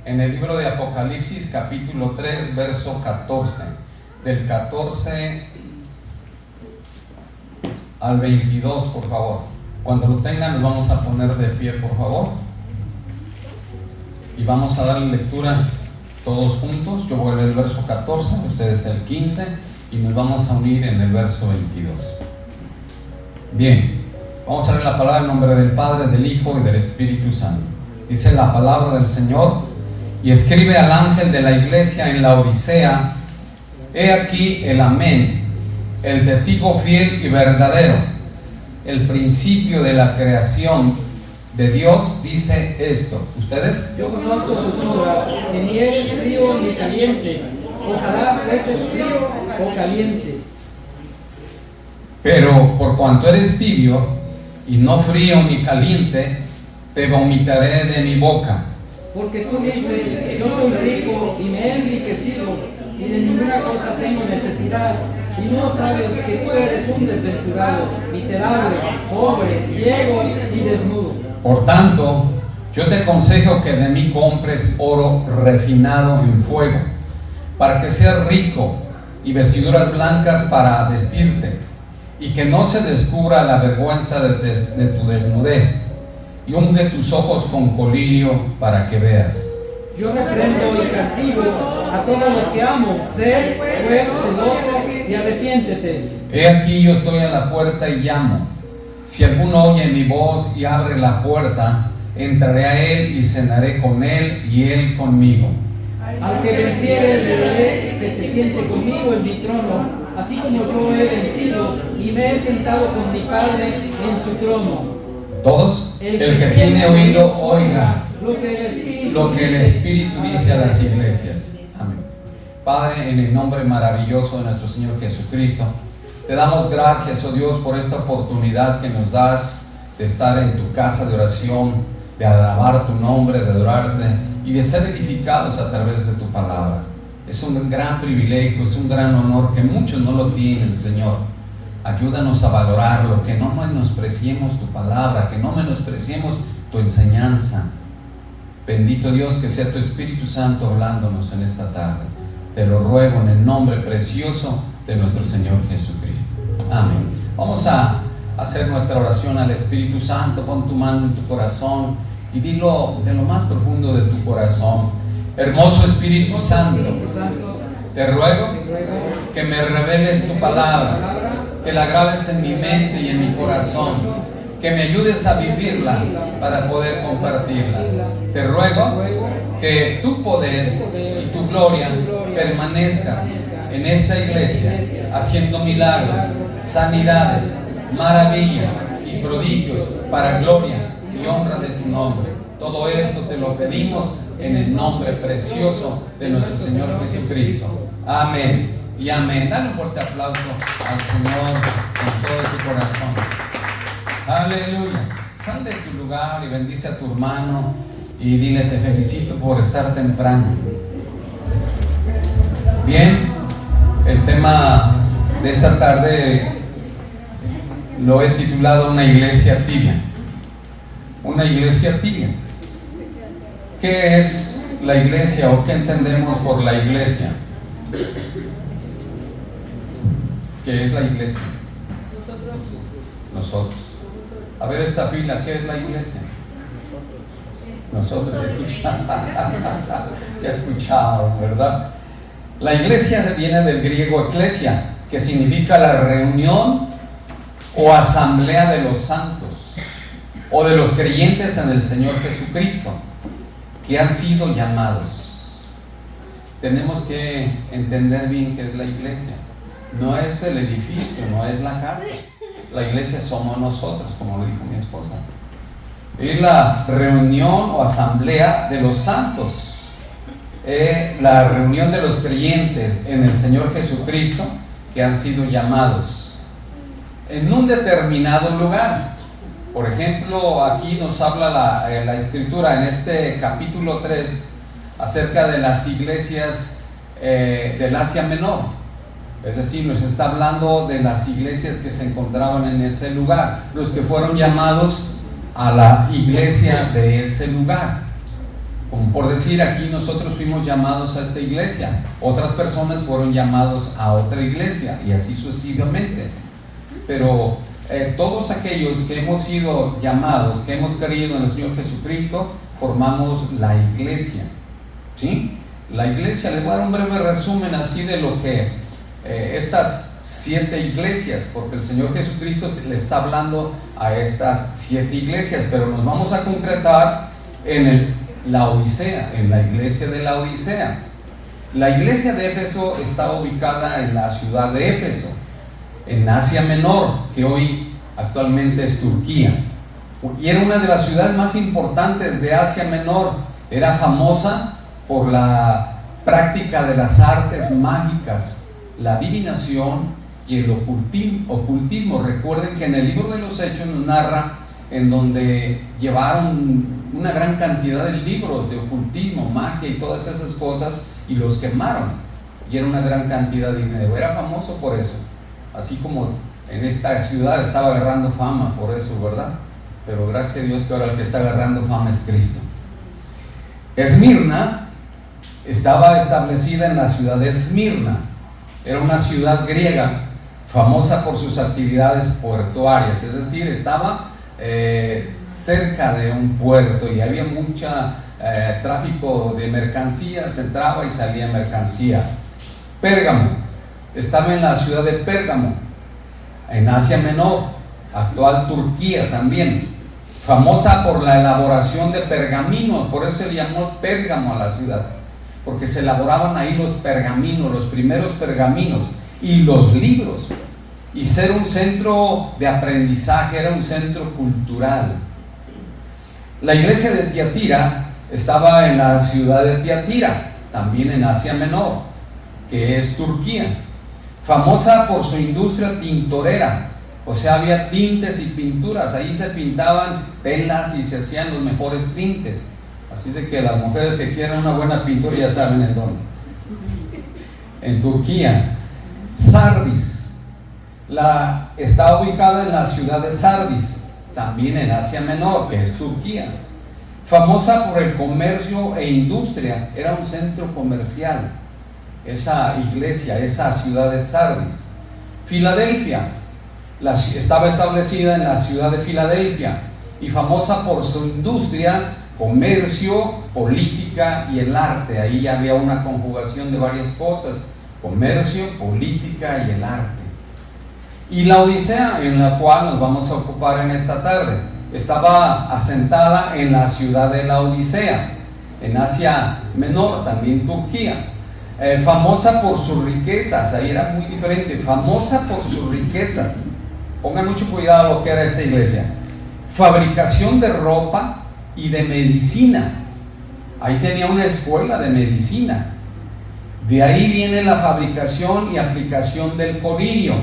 en el libro de Apocalipsis capítulo 3 verso 14, del 14 al 22, por favor. Cuando lo tengan nos vamos a poner de pie, por favor, y vamos a darle lectura todos juntos. Yo voy a leer el verso 14, ustedes el 15, y nos vamos a unir en el verso 22. Bien, vamos a leer la palabra en nombre del Padre, del Hijo y del Espíritu Santo. Dice la palabra del Señor: y escribe al ángel de la iglesia en la Odisea: he aquí el Amén, el testigo fiel y verdadero, el principio de la creación de Dios, dice esto. ¿Ustedes? Yo conozco tus obras, que ni eres frío ni caliente. Ojalá fueses frío o caliente. Pero por cuanto eres tibio y no frío ni caliente, te vomitaré de mi boca. Porque tú dices: yo soy rico y me he enriquecido, y de ninguna cosa tengo necesidad, y no sabes que tú eres un desventurado, miserable, pobre, ciego y desnudo. Por tanto, yo te aconsejo que de mí compres oro refinado en fuego, para que seas rico, y vestiduras blancas para vestirte, y que no se descubra la vergüenza de tu desnudez, y unge tus ojos con colirio para que veas. Yo reprendo y castigo a todos los que amo. Sé pues celoso y arrepiéntete. He aquí yo estoy a la puerta y llamo. Si alguno oye mi voz y abre la puerta, entraré a él y cenaré con él y él conmigo. Al que venciere le daré que se siente conmigo en mi trono, así como yo he vencido y me he sentado con mi Padre en su trono. Todos, el que tiene oído, oiga lo que el Espíritu dice a las iglesias. Amén. Padre, en el nombre maravilloso de nuestro Señor Jesucristo, te damos gracias, oh Dios, por esta oportunidad que nos das de estar en tu casa de oración, de alabar tu nombre, de adorarte y de ser edificados a través de tu palabra. Es un gran privilegio, es un gran honor que muchos no lo tienen, Señor. Ayúdanos a valorarlo, que no menospreciemos tu palabra, que no menospreciemos tu enseñanza. Bendito Dios, que sea tu Espíritu Santo hablándonos en esta tarde. Te lo ruego en el nombre precioso de nuestro Señor Jesucristo. Amén. Vamos a hacer nuestra oración al Espíritu Santo. Pon tu mano en tu corazón y dilo de lo más profundo de tu corazón: hermoso Espíritu Santo, te ruego que me reveles tu palabra, que la grabes en mi mente y en mi corazón, que me ayudes a vivirla para poder compartirla. Te ruego que tu poder y tu gloria permanezcan en esta iglesia, haciendo milagros, sanidades, maravillas y prodigios para gloria y honra de tu nombre. Todo esto te lo pedimos en el nombre precioso de nuestro Señor Jesucristo. Amén y amén. Dale un fuerte aplauso al Señor con todo tu corazón. Aleluya. Sal de tu lugar y bendice a tu hermano y dile: te felicito por estar temprano. Bien, el tema de esta tarde lo he titulado Una iglesia tibia. Una iglesia tibia. ¿Qué es la iglesia o qué entendemos por la iglesia? ¿Qué es la iglesia? Nosotros. A ver esta fila, ¿qué es la iglesia? Nosotros. Ya escucharon, ¿verdad? La iglesia viene del griego eclesia, que significa la reunión o asamblea de los santos o de los creyentes en el Señor Jesucristo, que han sido llamados. Tenemos que entender bien qué es la iglesia. No es el edificio, no es la casa. La iglesia somos nosotros, como lo dijo mi esposa. Es la reunión o asamblea de los santos, la reunión de los creyentes en el Señor Jesucristo, que han sido llamados en un determinado lugar. Por ejemplo, aquí nos habla la Escritura en este capítulo 3 acerca de las iglesias del Asia Menor. Es decir, nos está hablando de las iglesias que se encontraban en ese lugar, los que fueron llamados a la iglesia de ese lugar. Como por decir, aquí nosotros fuimos llamados a esta iglesia, otras personas fueron llamados a otra iglesia y así sucesivamente. Pero todos aquellos que hemos sido llamados, que hemos creído en el Señor Jesucristo, formamos la iglesia, ¿sí? La iglesia, les voy a dar un breve resumen así de lo que estas 7 iglesias, porque el Señor Jesucristo le está hablando a estas 7 iglesias, pero nos vamos a concretar en la Odisea, en la iglesia de la Odisea. La iglesia de Éfeso está ubicada en la ciudad de Éfeso, en Asia Menor, que hoy actualmente es Turquía, y era una de las ciudades más importantes de Asia Menor. Era famosa por la práctica de las artes mágicas, la adivinación y el ocultismo. Recuerden que en el libro de los Hechos nos narra en donde llevaron una gran cantidad de libros de ocultismo, magia y todas esas cosas y los quemaron, y era una gran cantidad de dinero. Era famoso por eso, así como en esta ciudad estaba agarrando fama por eso, ¿verdad? Pero gracias a Dios que ahora el que está agarrando fama es Cristo. Esmirna estaba establecida en la ciudad de Esmirna. Era una ciudad griega famosa por sus actividades portuarias, es decir, estaba cerca de un puerto y había mucho tráfico de mercancías, entraba y salía mercancía. Pérgamo, estaba en la ciudad de Pérgamo, en Asia Menor, actual Turquía también, famosa por la elaboración de pergaminos, por eso se llamó Pérgamo a la ciudad, porque se elaboraban ahí los pergaminos, los primeros pergaminos y los libros, y ser un centro de aprendizaje, era un centro cultural. La iglesia de Tiatira estaba en la ciudad de Tiatira, también en Asia Menor, que es Turquía, famosa por su industria tintorera, o sea, había tintes y pinturas, ahí se pintaban telas y se hacían los mejores tintes. Así es que las mujeres que quieran una buena pintura ya saben en dónde. En Turquía. Sardis está ubicada en la ciudad de Sardis, también en Asia Menor, que es Turquía, famosa por el comercio e industria, era un centro comercial esa iglesia, esa ciudad de Sardis. Filadelfia, estaba establecida en la ciudad de Filadelfia y famosa por su industria, comercio, política y el arte. Ahí ya había una conjugación de varias cosas: comercio, política y el arte. Y la Odisea, en la cual nos vamos a ocupar en esta tarde, estaba asentada en la ciudad de la Odisea, en Asia Menor, también Turquía, famosa por sus riquezas. Ahí era muy diferente, famosa por sus riquezas. Pongan mucho cuidado a lo que era esta iglesia: fabricación de ropa y de medicina. Ahí tenía una escuela de medicina. De ahí viene la fabricación y aplicación del colirio,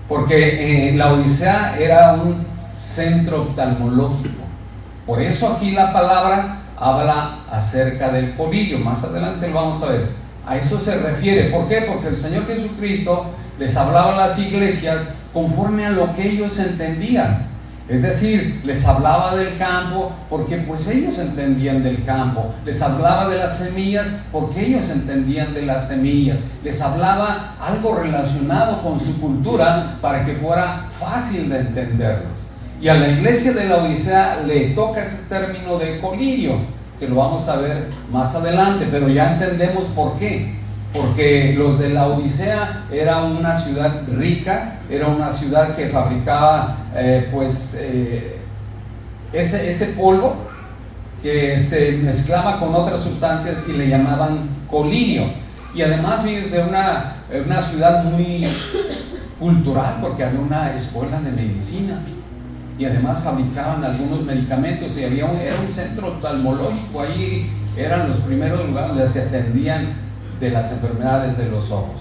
porque la Odisea era un centro oftalmológico. Por eso aquí la palabra habla acerca del colirio. Más adelante lo vamos a ver. A eso se refiere. ¿Por qué? Porque el Señor Jesucristo les hablaba a las iglesias conforme a lo que ellos entendían. Es decir, les hablaba del campo porque pues ellos entendían del campo. Les hablaba de las semillas porque ellos entendían de las semillas. Les hablaba algo relacionado con su cultura para que fuera fácil de entenderlos. Y a la iglesia de la Odisea le toca ese término de colirio, que lo vamos a ver más adelante, pero ya entendemos por qué. Porque los de la Odisea era una ciudad rica, era una ciudad que fabricaba ese polvo que se mezclaba con otras sustancias y le llamaban colirio. Y además, fíjense, una ciudad muy cultural, porque había una escuela de medicina y además fabricaban algunos medicamentos y era un centro oftalmológico. Ahí eran los primeros lugares donde se atendían de las enfermedades de los ojos.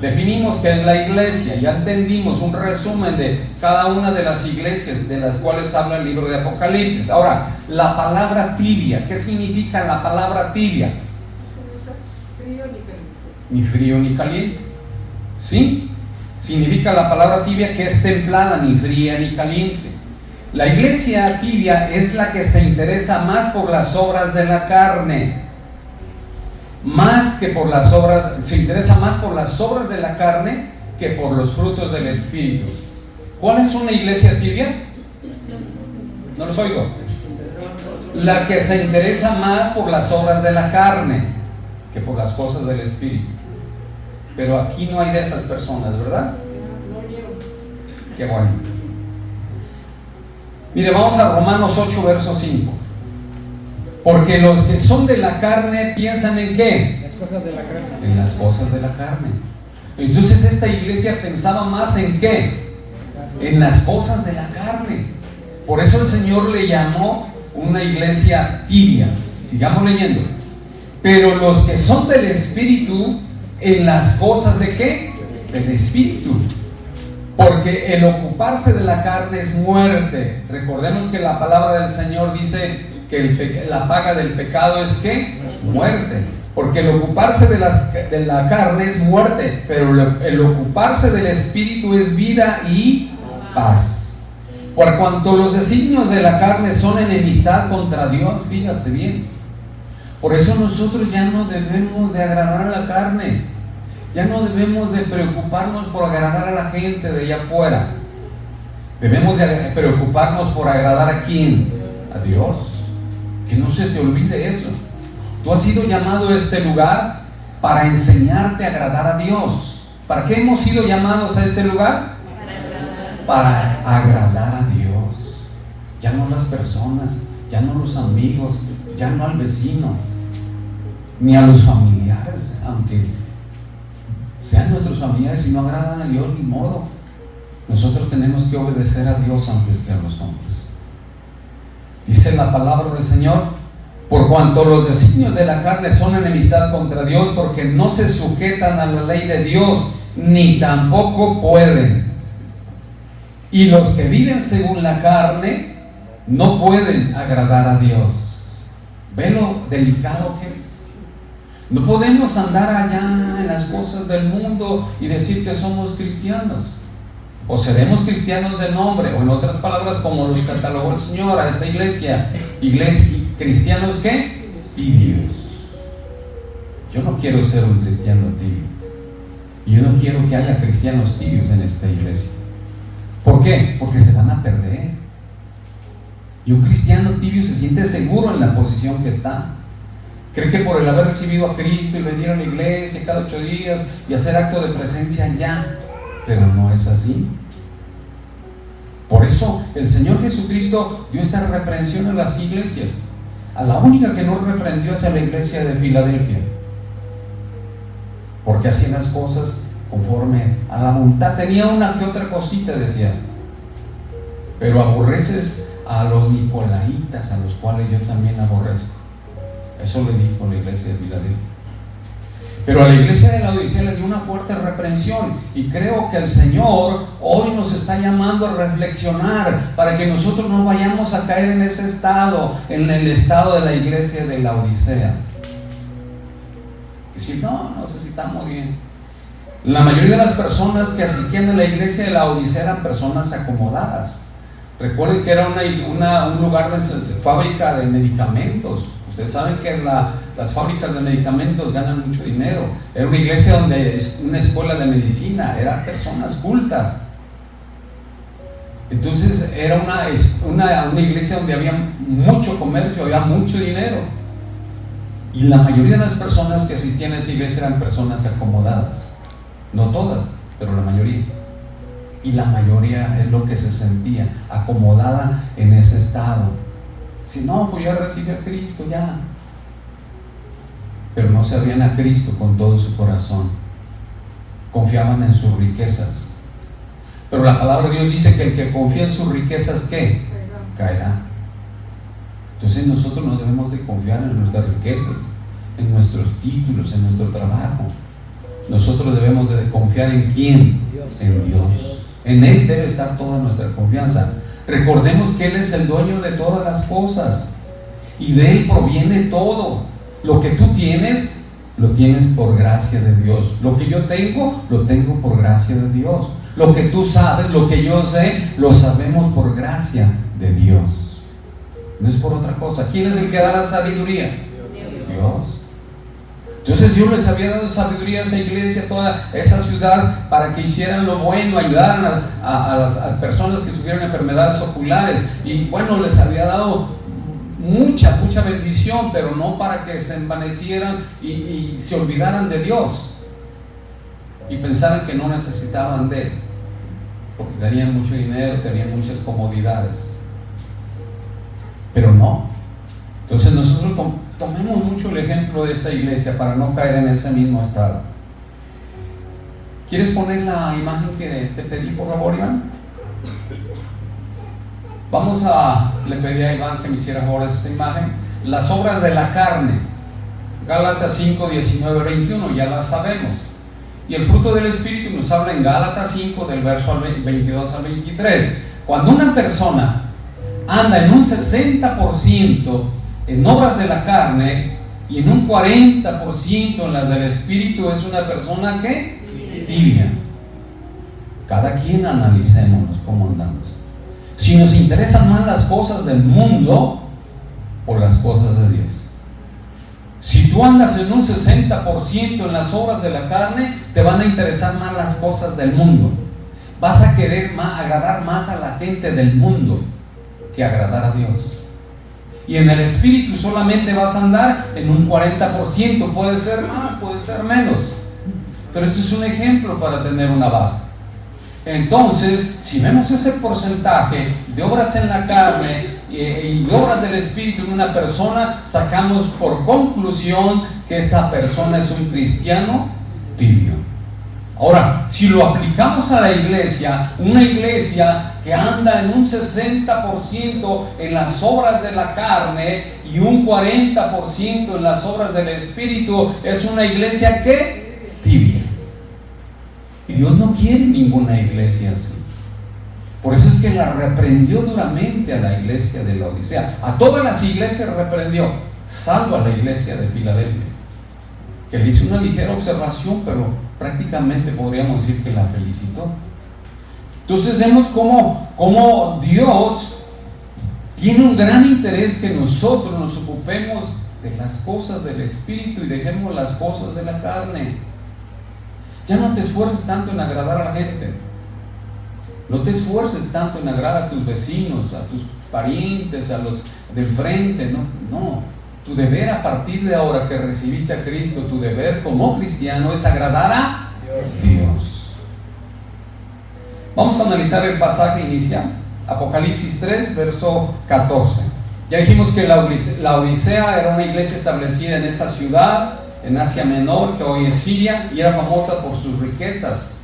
Definimos qué es la iglesia, ya entendimos un resumen de cada una de las iglesias de las cuales habla el libro de Apocalipsis. Ahora, la palabra tibia, ¿qué significa la palabra tibia? Frío ni caliente. Ni frío ni caliente. ¿Sí? Significa la palabra tibia que es templada, ni fría ni caliente. La iglesia tibia es la que se interesa más por las obras de la carne, más que por las obras, se interesa más por las obras de la carne que por los frutos del Espíritu. ¿Cuál es una iglesia tibia? No los oigo. La que se interesa más por las obras de la carne que por las cosas del Espíritu. Pero aquí no hay de esas personas, ¿verdad? Qué bueno. Mire, vamos a Romanos 8, verso 5. Porque los que son de la carne piensan en ¿qué? Las cosas de la carne. En las cosas de la carne. Entonces esta iglesia pensaba más en ¿qué? En las cosas de la carne. Por eso el Señor le llamó una iglesia tibia. Sigamos leyendo. Pero los que son del Espíritu, en las cosas de ¿qué? Del Espíritu. Porque el ocuparse de la carne es muerte. Recordemos que la palabra del Señor dice que la paga del pecado es ¿qué? Muerte. Porque el ocuparse de la carne es muerte, pero el ocuparse del Espíritu es vida y paz. Por cuanto los designios de la carne son enemistad contra Dios, fíjate bien. Por eso nosotros ya no debemos de agradar a la carne. Ya no debemos de preocuparnos por agradar a la gente de allá afuera. Debemos de preocuparnos por agradar ¿a quién? A Dios. Que no se te olvide eso. Tú has sido llamado a este lugar para enseñarte a agradar a Dios. ¿Para qué hemos sido llamados a este lugar? Para agradar a Dios. Ya no a las personas, ya no a los amigos, ya no al vecino, ni a los familiares, aunque sean nuestros familiares y no agradan a Dios, ni modo. Nosotros tenemos que obedecer a Dios antes que a los hombres. Dice la palabra del Señor: por cuanto los designios de la carne son enemistad contra Dios, porque no se sujetan a la ley de Dios, ni tampoco pueden. Y los que viven según la carne no pueden agradar a Dios. ¿Ve lo delicado que es? No podemos andar allá en las cosas del mundo y decir que somos cristianos. O seremos cristianos de nombre, o en otras palabras, como los catalogó el Señor a esta iglesia, cristianos ¿qué? Tibios. Yo no quiero ser un cristiano tibio. Yo no quiero que haya cristianos tibios en esta iglesia. ¿Por qué? Porque se van a perder. Y un cristiano tibio se siente seguro en la posición que está. Cree que por el haber recibido a Cristo y venir a la iglesia cada 8 días y hacer acto de presencia ya, pero no es así. Por eso el Señor Jesucristo dio esta reprensión a las iglesias. A la única que no reprendió es a la iglesia de Filadelfia, porque hacían las cosas conforme a la voluntad. Tenía una que otra cosita, decía, pero aborreces a los nicolaitas, a los cuales yo también aborrezco. Eso le dijo la iglesia de Filadelfia. Pero a la iglesia de la Odisea le dio una fuerte reprensión, y creo que el Señor hoy nos está llamando a reflexionar para que nosotros no vayamos a caer en ese estado, en el estado de la iglesia de la Odisea. Decir, no sé si estamos bien. La mayoría de las personas que asistían a la iglesia de la Odisea eran personas acomodadas. Recuerden que era un lugar de fábrica de medicamentos. Ustedes saben que las fábricas de medicamentos ganan mucho dinero. Era una iglesia donde es una escuela de medicina, eran personas cultas. Entonces era una iglesia donde había mucho comercio, había mucho dinero. Y la mayoría de las personas que asistían a esa iglesia eran personas acomodadas. No todas, pero la mayoría. Y la mayoría es lo que se sentía, acomodada en ese estado. Si no, pues ya recibí a Cristo, ya. Pero no servían a Cristo con todo su corazón. Confiaban en sus riquezas. Pero la palabra de Dios dice que el que confía en sus riquezas, ¿qué? Caerá. Entonces nosotros no debemos de confiar en nuestras riquezas, en nuestros títulos, en nuestro trabajo. Nosotros debemos de confiar en ¿quién? En Dios. En Él debe estar toda nuestra confianza. Recordemos que Él es el dueño de todas las cosas, y de Él proviene todo. Lo que tú tienes, lo tienes por gracia de Dios. Lo que yo tengo, lo tengo por gracia de Dios. Lo que tú sabes, lo que yo sé, lo sabemos por gracia de Dios. No es por otra cosa. ¿Quién es el que da la sabiduría? Dios. Entonces Dios les había dado sabiduría a esa iglesia, a toda esa ciudad, para que hicieran lo bueno, ayudaran a las personas que sufrieron enfermedades oculares. Y bueno, les había dado mucha bendición, pero no para que se envanecieran y se olvidaran de Dios y pensaran que no necesitaban de Él, porque tenían mucho dinero, tenían muchas comodidades. Pero no. Entonces nosotros tomemos mucho el ejemplo de esta iglesia para no caer en ese mismo estado. ¿Quieres poner la imagen que te pedí, por favor, Iván? Le pedí a Iván que me hiciera ahora esta imagen. Las obras de la carne, Gálatas 5, 19, 21, ya las sabemos. Y el fruto del Espíritu nos habla en Gálatas 5, del verso 22 al 23. Cuando una persona anda en un 60% en obras de la carne y en un 40% en las del Espíritu, es una persona que tibia. Cada quien analicémonos cómo andamos. Si nos interesan más las cosas del mundo o las cosas de Dios. Si tú andas en un 60% en las obras de la carne, te van a interesar más las cosas del mundo. Vas a querer agradar más a la gente del mundo que agradar a Dios. Y en el Espíritu solamente vas a andar en un 40%, puede ser más, puede ser menos, pero esto es un ejemplo para tener una base. Entonces, si vemos ese porcentaje de obras en la carne y obras del Espíritu en una persona, sacamos por conclusión que esa persona es un cristiano tibio. Ahora, si lo aplicamos a la iglesia, una iglesia que anda en un 60% en las obras de la carne y un 40% en las obras del Espíritu, es una iglesia que tibia. Y Dios no quiere ninguna iglesia así. Por eso es que la reprendió duramente a la iglesia de la Odisea. A todas las iglesias reprendió, salvo a la iglesia de Filadelfia, que le hizo una ligera observación, pero prácticamente podríamos decir que la felicitó. Entonces vemos cómo Dios tiene un gran interés que nosotros nos ocupemos de las cosas del Espíritu y dejemos las cosas de la carne. Ya no te esfuerces tanto en agradar a la gente. No te esfuerces tanto en agradar a tus vecinos, a tus parientes, a los de enfrente. No. Tu deber a partir de ahora que recibiste a Cristo, tu deber como cristiano es agradar a Dios. Vamos a analizar el pasaje inicial. Apocalipsis 3, verso 14. Ya dijimos que la Odisea era una iglesia establecida en esa ciudad, en Asia Menor, que hoy es Siria, y era famosa por sus riquezas,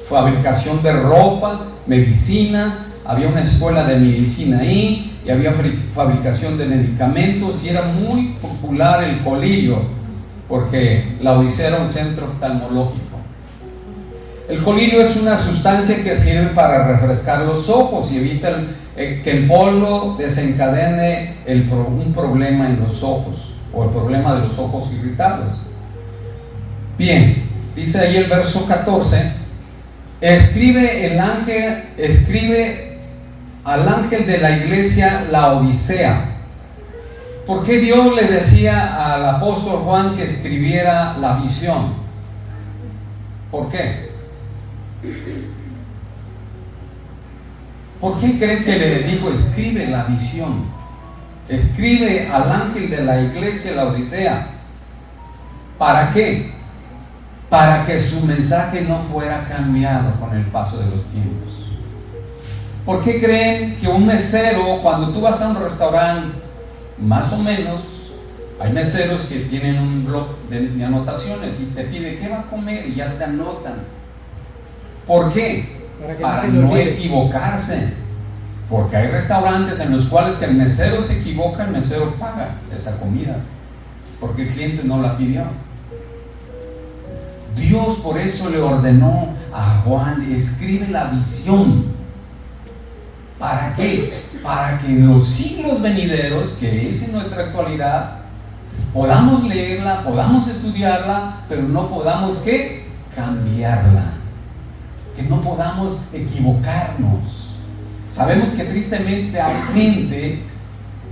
fabricación de ropa, medicina. Había una escuela de medicina ahí, y había fabricación de medicamentos, y era muy popular el colirio, porque la Odisea era un centro oftalmológico. El colirio es una sustancia que sirve para refrescar los ojos y evita que el polvo desencadene un problema en los ojos, o el problema de los ojos irritados. Bien, dice ahí el verso 14: escribe al ángel de la iglesia la Odisea. ¿Por qué Dios le decía al apóstol Juan que escribiera la visión? ¿Por qué? ¿Por qué creen que le dijo escribe la visión? Escribe al ángel de la iglesia la Odisea. ¿Para qué? Para que su mensaje no fuera cambiado con el paso de los tiempos. ¿Por qué creen que un mesero, cuando tú vas a un restaurante, más o menos, hay meseros que tienen un blog de anotaciones y te pide qué va a comer y ya te anotan? ¿Por qué? Para no equivocarse. Porque hay restaurantes en los cuales que el mesero se equivoca, el mesero paga esa comida, porque el cliente no la pidió. Dios por eso le ordenó a Juan: escribe la visión. ¿Para qué? Para que en los siglos venideros, que es en nuestra actualidad, podamos leerla, podamos estudiarla, pero no podamos cambiarla, que no podamos equivocarnos, Sabemos que tristemente hay gente,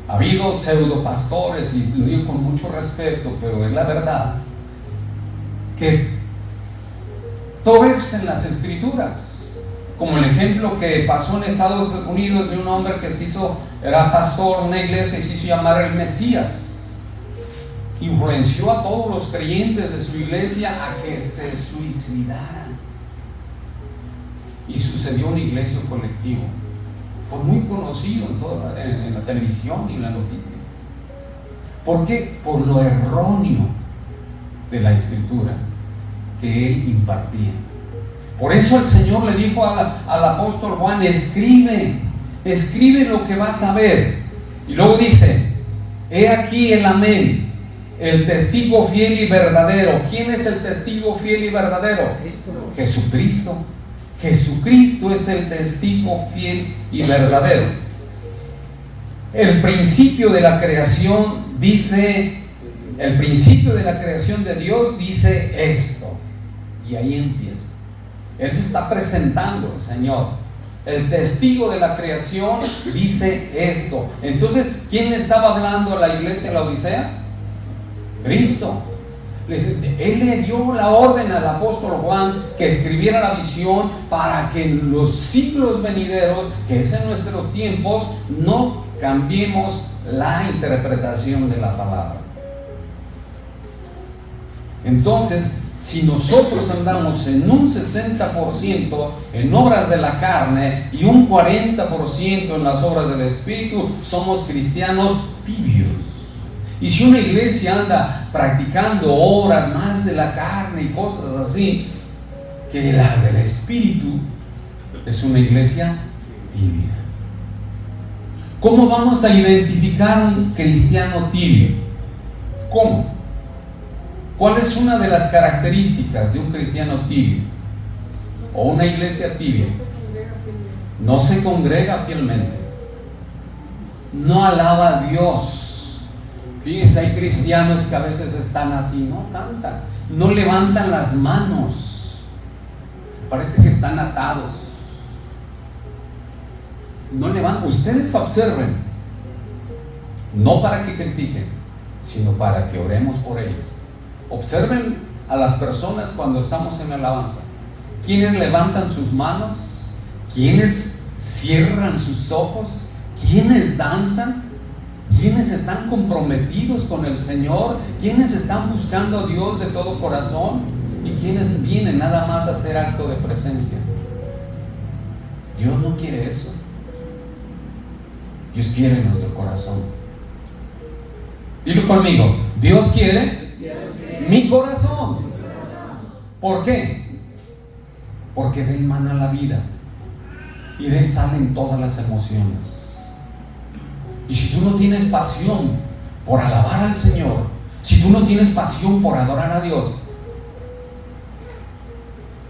ha habido pseudopastores, y lo digo con mucho respeto, pero es la verdad, que torcen las escrituras. Como el ejemplo que pasó en Estados Unidos de un hombre que era pastor de una iglesia y se hizo llamar el Mesías. Influenció a todos los creyentes de su iglesia a que se suicidaran. Y sucedió en una iglesia colectiva. Fue muy conocido en la televisión y en la noticia. ¿Por qué? Por lo erróneo de la escritura que él impartía. Por eso el Señor le dijo al apóstol Juan: escribe lo que vas a ver. Y luego dice: he aquí el amén, el testigo fiel y verdadero. ¿Quién es el testigo fiel y verdadero? Jesucristo. Jesucristo es el testigo fiel y verdadero. El principio de la creación el principio de la creación de Dios dice esto. Y ahí empieza. Él se está presentando, el Señor. El testigo de la creación dice esto. Entonces, ¿quién estaba hablando a la iglesia de la Odisea? Cristo. Él le dio la orden al apóstol Juan que escribiera la visión para que en los siglos venideros, que es en nuestros tiempos, no cambiemos la interpretación de la palabra. Entonces, si nosotros andamos en un 60% en obras de la carne y un 40% en las obras del Espíritu, somos cristianos tibios. Y si una iglesia anda practicando obras más de la carne y cosas así que las del Espíritu, es una iglesia tibia. ¿Cómo vamos a identificar un cristiano tibio? ¿Cómo? ¿Cuál es una de las características de un cristiano tibio o una iglesia tibia? No se congrega fielmente, no alaba a Dios. Fíjense, hay cristianos que a veces están así, no cantan, no levantan las manos, parece que están atados, no levantan. Ustedes observen, no para que critiquen, sino para que oremos por ellos. Observen a las personas cuando estamos en alabanza. ¿Quiénes levantan sus manos? ¿Quiénes cierran sus ojos? ¿Quiénes danzan? ¿Quiénes están comprometidos con el Señor? ¿Quiénes están buscando a Dios de todo corazón? ¿Y quiénes vienen nada más a hacer acto de presencia? Dios no quiere eso. Dios quiere nuestro corazón. Dilo conmigo: Dios quiere mi corazón. ¿Por qué? Porque de él mana la vida y de él salen todas las emociones. Y si tú no tienes pasión por alabar al Señor, si tú no tienes pasión por adorar a Dios,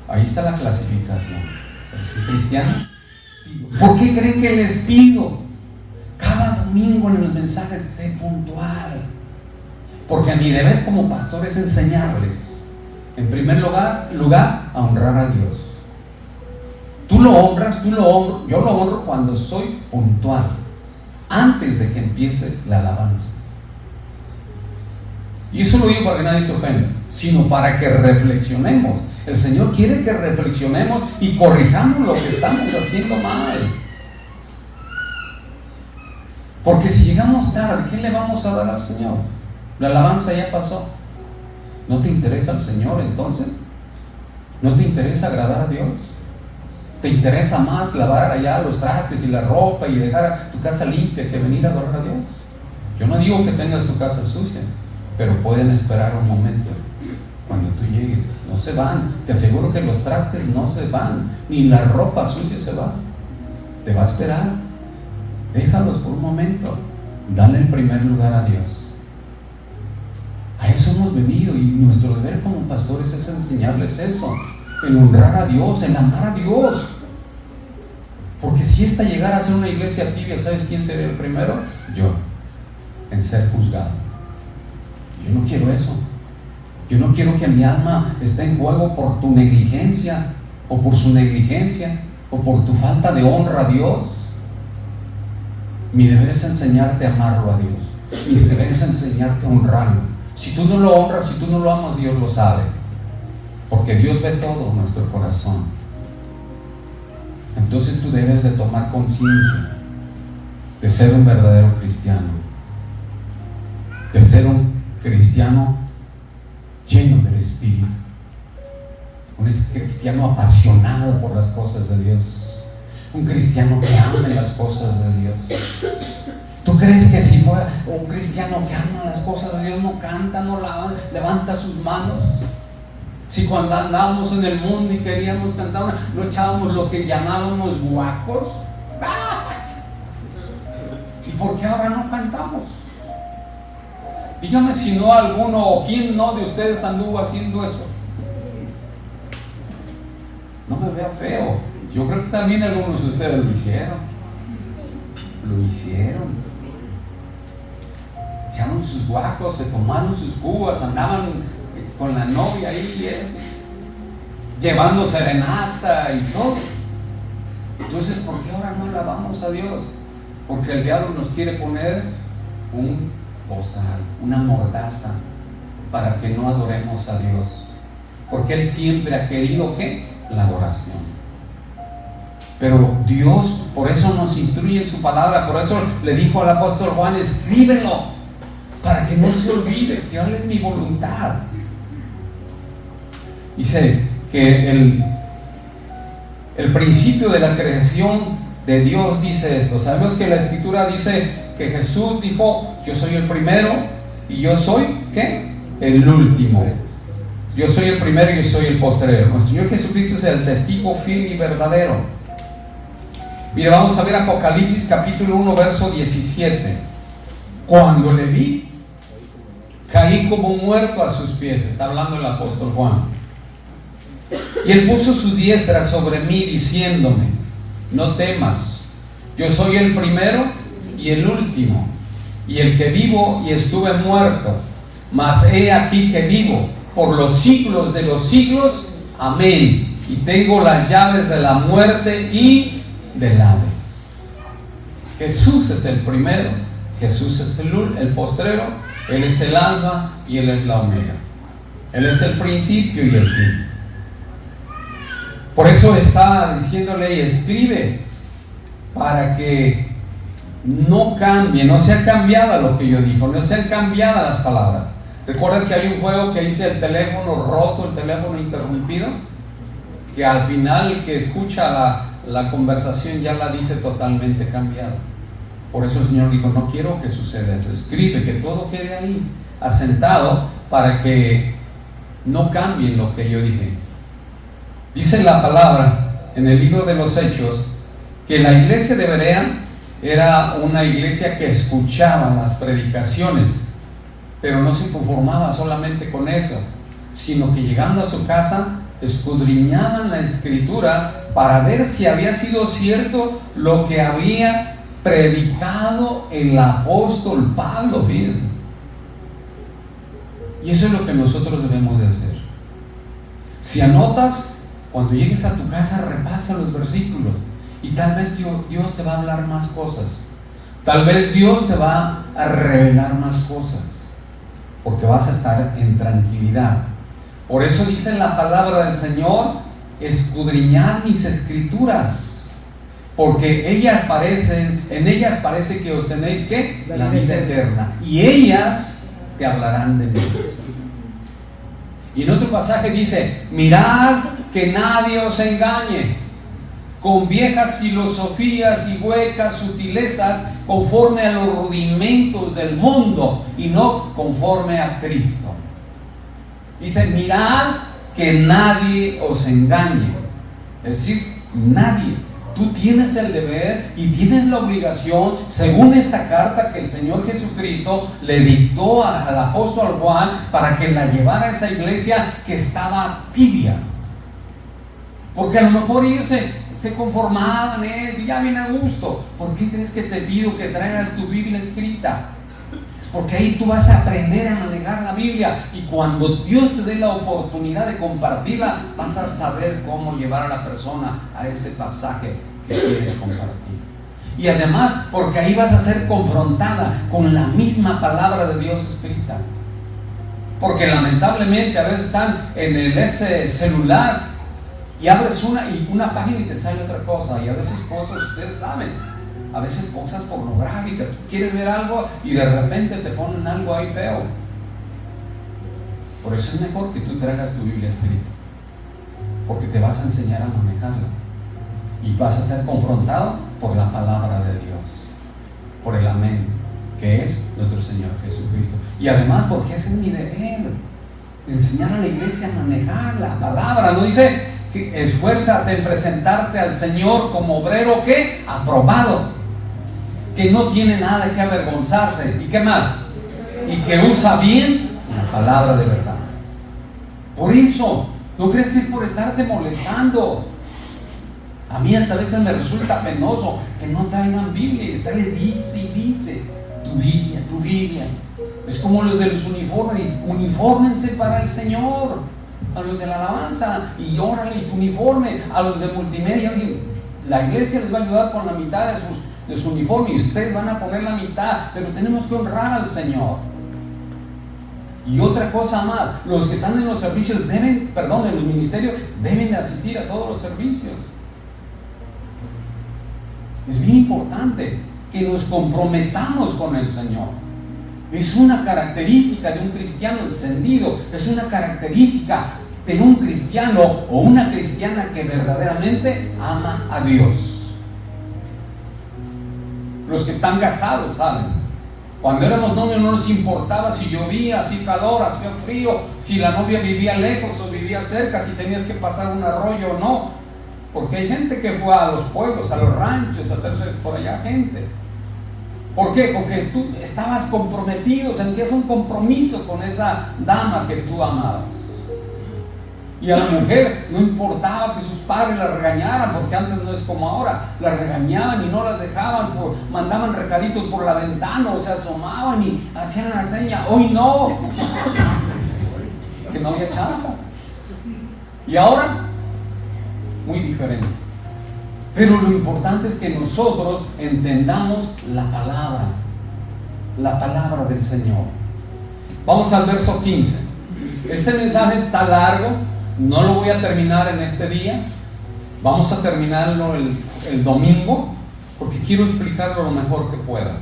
ahí está la clasificación. ¿Eres un cristiano? ¿Por qué creen que les pido cada domingo en los mensajes sé puntual? Porque mi deber como pastor es enseñarles, en primer lugar, a honrar a Dios. Tú lo honras, yo lo honro cuando soy puntual, antes de que empiece la alabanza. Y eso lo digo para que nadie se ofenda, sino para que reflexionemos. El Señor quiere que reflexionemos y corrijamos lo que estamos haciendo mal. Porque si llegamos tarde, ¿qué le vamos a dar al Señor? La alabanza ya pasó. ¿No te interesa el Señor entonces? ¿No te interesa agradar a Dios? ¿Te interesa más lavar allá los trastes y la ropa y dejar tu casa limpia que venir a adorar a Dios? Yo no digo que tengas tu casa sucia, pero pueden esperar un momento. Cuando tú llegues, no se van. Te aseguro que los trastes no se van, ni la ropa sucia se va. Te va a esperar. Déjalos por un momento. Dale el primer lugar a Dios. A eso hemos venido, y nuestro deber como pastores es enseñarles eso, en honrar a Dios, en amar a Dios. Porque si esta llegara a ser una iglesia tibia, ¿sabes quién sería el primero? Yo, en ser juzgado. Yo no quiero eso. Yo no quiero que mi alma esté en juego por tu negligencia, o por su negligencia, o por tu falta de honra a Dios. Mi deber es enseñarte a amarlo a Dios. Mi deber es enseñarte a honrarlo. Si tú no lo honras, si tú no lo amas, Dios lo sabe. Porque Dios ve todo en nuestro corazón. Entonces tú debes de tomar conciencia de ser un verdadero cristiano. De ser un cristiano lleno del Espíritu. Un cristiano apasionado por las cosas de Dios. Un cristiano que ame las cosas de Dios. ¿Tú crees que si fuera un cristiano que ama las cosas de Dios no canta, no levanta sus manos? Si cuando andábamos en el mundo y queríamos cantar, no echábamos lo que llamábamos guacos. ¿Y por qué ahora no cantamos? Dígame si no alguno o quién no de ustedes anduvo haciendo eso. No me vea feo. Yo creo que también algunos de ustedes lo hicieron. Lo hicieron. Echaron sus guacos, se tomaron sus cubas, andaban con la novia ahí, llevando serenata y todo. Entonces, ¿por qué ahora no alabamos a Dios? Porque el diablo nos quiere poner un bozal, una mordaza, para que no adoremos a Dios. Porque Él siempre ha querido, ¿qué? La adoración. Pero Dios, por eso nos instruye en su palabra, por eso le dijo al apóstol Juan: escríbelo, para que no se olvide que ahora es mi voluntad. Dice que el principio de la creación de Dios dice esto. Sabemos que la Escritura dice que Jesús dijo: yo soy el primero y yo soy, ¿qué? El último. Yo soy el primero y yo soy el postrero. Nuestro Señor Jesucristo es el testigo fiel y verdadero. Mire, vamos a ver Apocalipsis capítulo 1, verso 17. Cuando le vi, caí como muerto a sus pies. Está hablando el apóstol Juan. Y Él puso su diestra sobre mí, diciéndome: no temas, yo soy el primero y el último, y el que vivo y estuve muerto, mas he aquí que vivo por los siglos de los siglos. Amén. Y tengo las llaves de la muerte y del Hades. Jesús es el primero, Jesús es el postrero, Él es el alfa y Él es la omega. Él es el principio y el fin. Por eso está diciéndole: y escribe, para que no cambie, no sea cambiada lo que yo digo, no sean cambiadas las palabras. Recuerda que hay un juego que dice el teléfono roto, el teléfono interrumpido, que al final el que escucha la conversación ya la dice totalmente cambiada. Por eso el Señor dijo: no quiero que suceda eso. Escribe, que todo quede ahí asentado, para que no cambien lo que yo dije. Dice la palabra en el libro de los Hechos que la iglesia de Berea era una iglesia que escuchaba las predicaciones, pero no se conformaba solamente con eso, sino que llegando a su casa escudriñaban la Escritura para ver si había sido cierto lo que había predicado el apóstol Pablo. Fíjense. Y eso es lo que nosotros debemos de hacer. Si anotas, cuando llegues a tu casa, repasa los versículos, y tal vez Dios te va a hablar más cosas. Tal vez Dios te va a revelar más cosas, porque vas a estar en tranquilidad. Por eso dice la palabra del Señor: escudriñad mis escrituras, porque en ellas parece que os tenéis, ¿qué? La vida eterna, y ellas te hablarán de mí. Y en otro pasaje dice: mirad que nadie os engañe con viejas filosofías y huecas sutilezas, conforme a los rudimentos del mundo y no conforme a Cristo. Dice: mirad que nadie os engañe. Es decir, nadie. Tú tienes el deber y tienes la obligación, según esta carta que el Señor Jesucristo le dictó al apóstol Juan, para que la llevara a esa iglesia que estaba tibia. Porque a lo mejor ellos se conformaban, y ya viene a gusto. ¿Por qué crees que te pido que traigas tu Biblia escrita? Porque ahí tú vas a aprender a manejar la Biblia, y cuando Dios te dé la oportunidad de compartirla, vas a saber cómo llevar a la persona a ese pasaje que quieres compartir. Y además, porque ahí vas a ser confrontada con la misma palabra de Dios escrita. Porque lamentablemente a veces están en ese celular y abres una página y te sale otra cosa. Y a veces cosas, ustedes saben, a veces cosas pornográficas. Tú quieres ver algo y de repente te ponen algo ahí feo. Por eso es mejor que tú traigas tu Biblia escrita, porque te vas a enseñar a manejarla y vas a ser confrontado por la palabra de Dios, por el amén, que es nuestro Señor Jesucristo. Y además porque ese es mi deber, enseñar a la iglesia a manejar la palabra. No dice que esfuérzate en presentarte al Señor como obrero que aprobado, que no tiene nada de qué avergonzarse. ¿Y qué más? Y que usa bien la palabra de verdad. Por eso, ¿no crees que es por estarte molestando? A mí hasta a veces me resulta penoso que no traigan Biblia y les dice y dice, tu Biblia, tu Biblia. Es como los de los uniformes, unifórmense para el Señor. A los de la alabanza, y órale, y tu uniforme. A los de multimedia, la iglesia les va a ayudar con la mitad de su uniforme y ustedes van a poner la mitad, pero tenemos que honrar al Señor. Y otra cosa más, los que están en los servicios en los ministerios, deben de asistir a todos los servicios. Es bien importante que nos comprometamos con el Señor. Es una característica de un cristiano encendido, es una característica de un cristiano o una cristiana que verdaderamente ama a Dios. Los que están casados saben. Cuando éramos novios no nos importaba si llovía, si calor, hacía frío, si la novia vivía lejos o vivía cerca, si tenías que pasar un arroyo o no. Porque hay gente que fue a los pueblos, a los ranchos, a hacer por allá gente. ¿Por qué? Porque tú estabas comprometido, sentías un compromiso con esa dama que tú amabas. Y a la mujer no importaba que sus padres la regañaran, porque antes no es como ahora, la regañaban y no las dejaban, mandaban recaditos por la ventana o se asomaban y hacían la seña. Hoy no, que no había chance. Y ahora, muy diferente. Pero lo importante es que nosotros entendamos la palabra del Señor. Vamos al verso 15. Este mensaje está largo. No lo voy a terminar en este día. Vamos a terminarlo el domingo, porque quiero explicarlo lo mejor que pueda.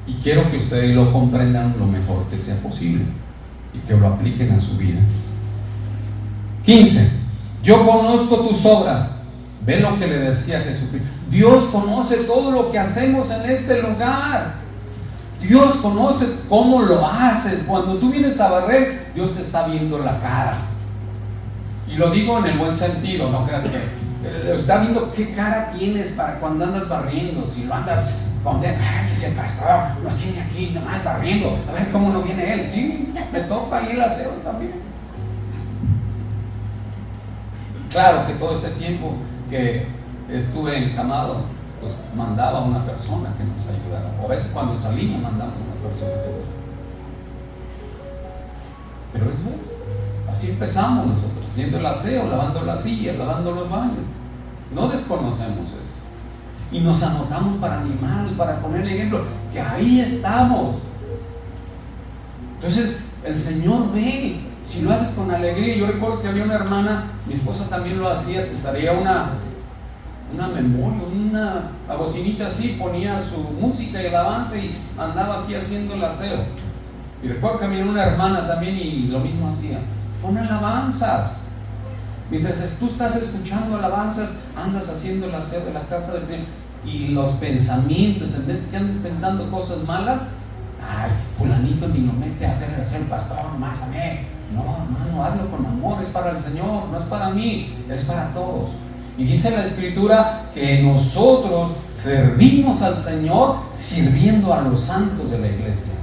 Y quiero que ustedes lo comprendan lo mejor que sea posible y que lo apliquen a su vida. 15. Yo conozco tus obras. Ve lo que le decía Jesucristo. Dios conoce todo lo que hacemos en este lugar. Dios conoce cómo lo haces. Cuando tú vienes a barrer, Dios te está viendo la cara. Y lo digo en el buen sentido, no creas que está viendo qué cara tienes para cuando andas barriendo. Si lo andas contento, ay, ese pastor nos tiene aquí nomás barriendo, a ver cómo no viene él. Sí, me toca ahí el aseo también. Claro que todo ese tiempo que estuve encamado, pues mandaba a una persona que nos ayudara. O a veces cuando salimos mandamos a una persona que nos ayudara. Pero eso es. Así empezamos nosotros, haciendo el aseo, lavando las sillas, lavando los baños. No desconocemos eso. Y nos anotamos para animarnos, para poner el ejemplo, que ahí estamos. Entonces, el Señor ve, si lo haces con alegría. Yo recuerdo que había una hermana, mi esposa también lo hacía, te estaría una memoria, una bocinita así, ponía su música y alabanza y andaba aquí haciendo el aseo. Y recuerdo que había una hermana también y lo mismo hacía. Pon alabanzas. Mientras tú estás escuchando alabanzas, andas haciendo el aseo de la casa del Señor. Y los pensamientos, en vez de que andes pensando cosas malas, ay, fulanito ni lo mete a hacer el aseo el pastor, más a mí. No, hermano, hazlo con amor, es para el Señor, no es para mí, es para todos. Y dice la Escritura que nosotros servimos al Señor sirviendo a los santos de la iglesia.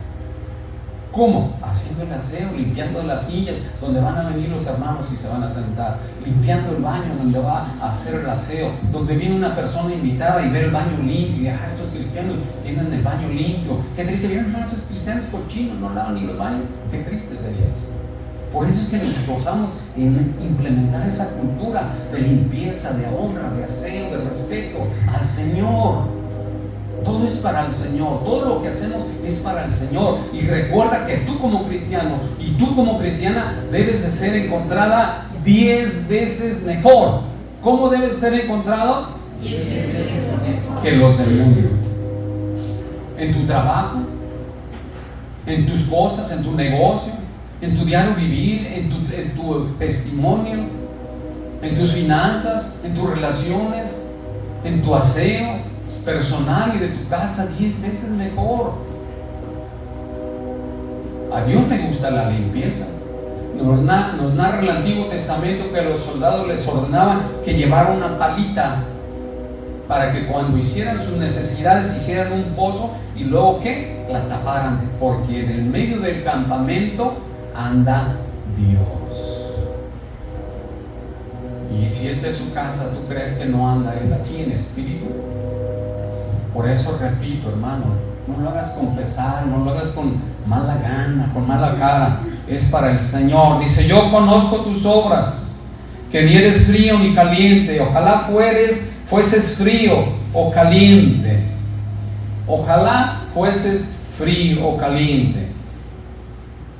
¿Cómo? Haciendo el aseo, limpiando las sillas donde van a venir los hermanos y se van a sentar, limpiando el baño donde va a hacer el aseo, donde viene una persona invitada y ve el baño limpio, y estos cristianos tienen el baño limpio. Qué triste, vieron más esos cristianos cochinos, no lavan ni los baños. Qué triste sería eso. Por eso es que nos esforzamos en implementar esa cultura de limpieza, de honra, de aseo, de respeto al Señor. Todo es para el Señor, todo lo que hacemos es para el Señor. Y recuerda que tú como cristiano y tú como cristiana debes de ser encontrada 10 veces mejor. ¿Cómo debes ser encontrado? 10 veces mejor que los del mundo. En tu trabajo, en tus cosas, en tu negocio, en tu diario vivir, en tu testimonio, en tus finanzas, en tus relaciones, en tu aseo personal y de tu casa, 10 veces mejor. A Dios le gusta la limpieza. Nos narra el Antiguo Testamento que a los soldados les ordenaban que llevaran una palita para que cuando hicieran sus necesidades hicieran un pozo y luego ¿qué? La taparan, porque en el medio del campamento anda Dios. Y si esta es su casa, ¿tú crees que no anda Él aquí en espíritu? Por eso repito, hermano, no lo hagas con pesar, no lo hagas con mala gana, con mala cara. Es para el Señor. Dice: yo conozco tus obras, que ni eres frío ni caliente. Ojalá fueses frío o caliente. Ojalá fueses frío o caliente.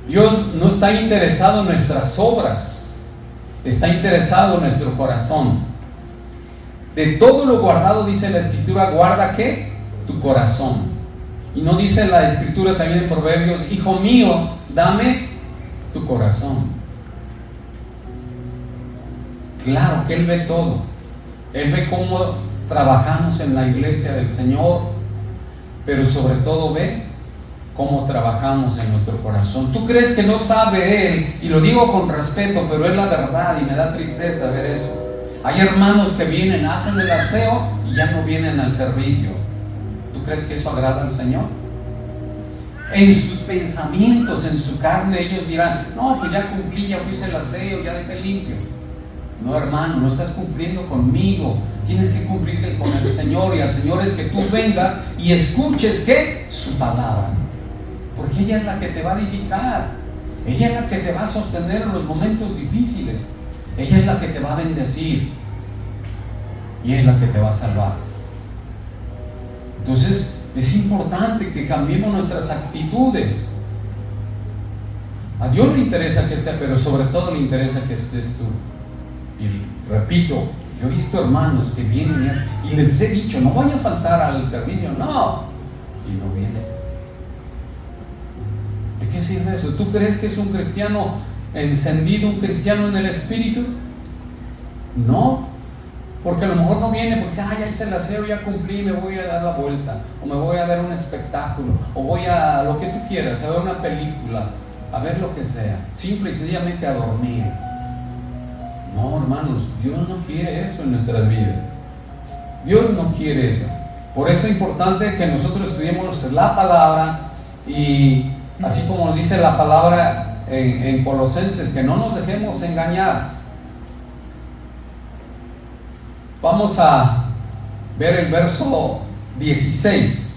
Dios no está interesado en nuestras obras, está interesado en nuestro corazón. De todo lo guardado, dice la Escritura, guarda ¿qué? Tu corazón. Y no dice la Escritura también en Proverbios: hijo mío, dame tu corazón. Claro que Él ve todo. Él ve cómo trabajamos en la iglesia del Señor, pero sobre todo ve cómo trabajamos en nuestro corazón. ¿Tú crees que no sabe Él? Y lo digo con respeto, pero es la verdad y me da tristeza ver eso. Hay hermanos que vienen, hacen el aseo y ya no vienen al servicio. ¿Tú crees que eso agrada al Señor? En sus pensamientos, en su carne, ellos dirán: no, pues ya cumplí, ya hice el aseo, ya dejé limpio. No, hermano, no estás cumpliendo conmigo. Tienes que cumplir con el Señor, y al Señor es que tú vengas y escuches ¿qué? Su palabra. Porque ella es la que te va a edificar. Ella es la que te va a sostener en los momentos difíciles. Ella es la que te va a bendecir y es la que te va a salvar. Entonces es importante que cambiemos nuestras actitudes. A Dios le interesa que esté, pero sobre todo le interesa que estés tú. Y repito, yo he visto hermanos que vienen y les he dicho: no voy a faltar al servicio, no, y no vienen. ¿De qué sirve eso? ¿Tú crees que es un cristiano encendido, un cristiano en el espíritu? No, porque a lo mejor no viene porque ya hice el aseo, ya cumplí, me voy a dar la vuelta, o me voy a dar un espectáculo, o voy a lo que tú quieras, a ver una película, a ver lo que sea, simple y sencillamente a dormir. No, hermanos, Dios no quiere eso en nuestras vidas. Dios no quiere eso. Por eso es importante que nosotros estudiemos la palabra, y así como nos dice la palabra en Colosenses, que no nos dejemos engañar. Vamos a ver el verso 16.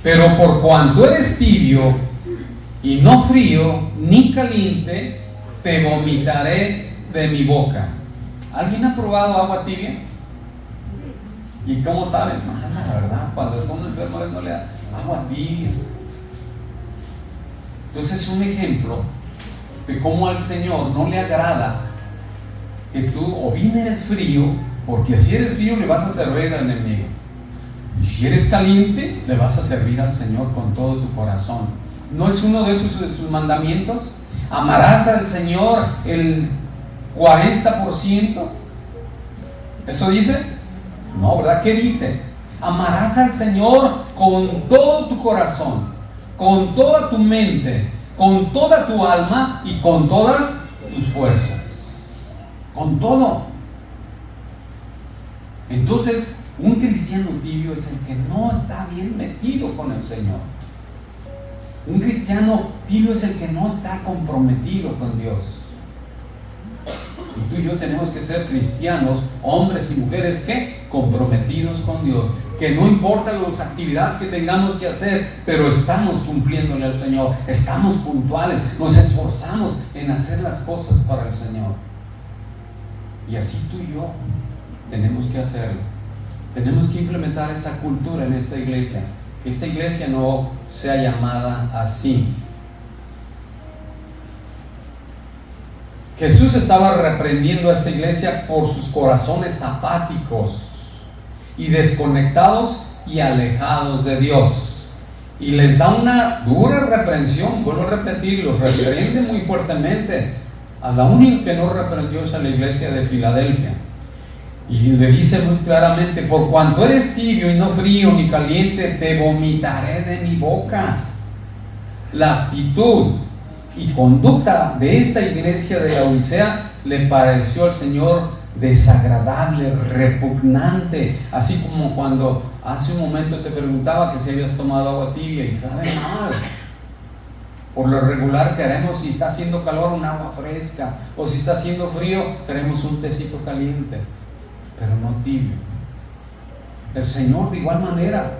Pero por cuanto eres tibio y no frío ni caliente, te vomitaré de mi boca. ¿Alguien ha probado agua tibia? ¿Y cómo saben? La verdad, cuando está uno enfermo no le da agua tibia. Entonces es un ejemplo de cómo al Señor no le agrada que tú o bien eres frío, porque si eres frío le vas a servir al enemigo, y si eres caliente le vas a servir al Señor con todo tu corazón. ¿No es uno de sus mandamientos? ¿Amarás al Señor el 40%? ¿Eso dice? No, ¿verdad? ¿Qué dice? Amarás al Señor con todo tu corazón, con toda tu mente, con toda tu alma y con todas tus fuerzas. Con todo. Entonces, un cristiano tibio es el que no está bien metido con el Señor. Un cristiano tibio es el que no está comprometido con Dios. Y tú y yo tenemos que ser cristianos, hombres y mujeres que comprometidos con Dios, que no importa las actividades que tengamos que hacer, pero estamos cumpliéndole al Señor, estamos puntuales, nos esforzamos en hacer las cosas para el Señor. Y así tú y yo tenemos que hacerlo. Tenemos que implementar esa cultura en esta iglesia, que esta iglesia no sea llamada así. Jesús estaba reprendiendo a esta iglesia por sus corazones apáticos y desconectados y alejados de Dios. Y les da una dura reprensión, vuelvo a repetir, los reprende muy fuertemente. A la única que no reprendió es a la iglesia de Filadelfia. Y le dice muy claramente: por cuanto eres tibio y no frío ni caliente, te vomitaré de mi boca. La actitud y conducta de esta iglesia de Laodicea le pareció al Señor desagradable, repugnante, así como cuando hace un momento te preguntaba que si habías tomado agua tibia y sabe mal. Por lo regular queremos, si está haciendo calor, un agua fresca, o si está haciendo frío, queremos un tecito caliente, pero no tibio. El Señor de igual manera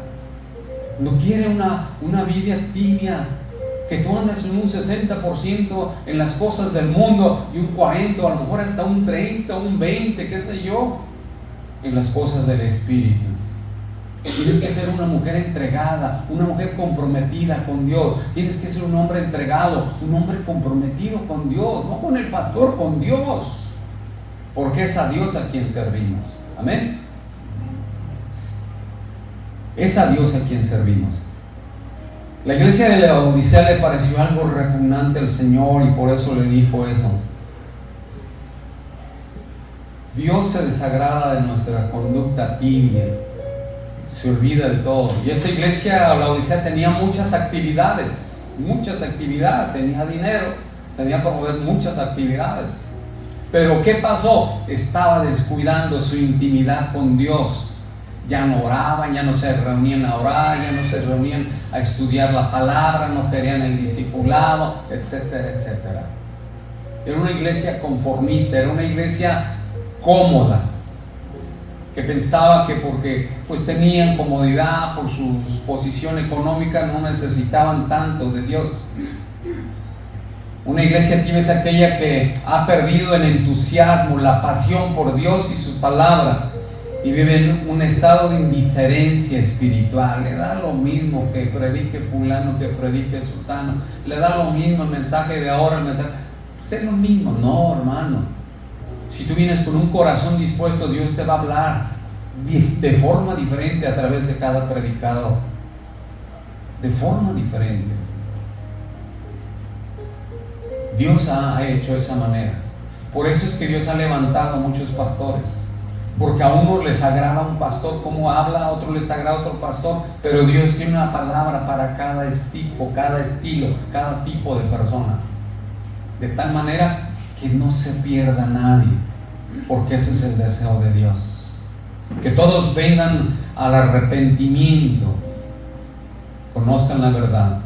no quiere una vida tibia, que tú andas en un 60% en las cosas del mundo y un 40%, a lo mejor hasta un 30%, un 20%, qué sé yo, en las cosas del Espíritu. Tienes que ser una mujer entregada, una mujer comprometida con Dios. Tienes que ser un hombre entregado, un hombre comprometido con Dios, no con el pastor, con Dios, porque es a Dios a quien servimos. Amén. Es a Dios a quien servimos. La iglesia de Laodicea le pareció algo repugnante al Señor y por eso le dijo eso. Dios se desagrada de nuestra conducta tibia, se olvida de todo. Y esta iglesia de Laodicea tenía muchas actividades, tenía dinero, tenía para mover muchas actividades. Pero ¿qué pasó? Estaba descuidando su intimidad con Dios. Ya no oraban, ya no se reunían a orar, ya no se reunían a estudiar la palabra, no querían el discipulado, etcétera, etcétera. Era una iglesia conformista, era una iglesia cómoda, que pensaba que porque pues tenían comodidad por su posición económica no necesitaban tanto de Dios. Una iglesia activa es aquella que ha perdido el entusiasmo, la pasión por Dios y su palabra, y vive en un estado de indiferencia espiritual. Le da lo mismo que predique fulano, que predique sultano, le da lo mismo el mensaje de ahora, el mensaje, es lo mismo. No, hermano, si tú vienes con un corazón dispuesto, Dios te va a hablar de forma diferente a través de cada predicador, de forma diferente. Dios ha hecho esa manera. Por eso es que Dios ha levantado a muchos pastores, porque a unos les agrada un pastor como habla, a otros les agrada otro pastor, pero Dios tiene una palabra para cada estilo, cada tipo de persona, de tal manera que no se pierda nadie, porque ese es el deseo de Dios, que todos vengan al arrepentimiento, conozcan la verdad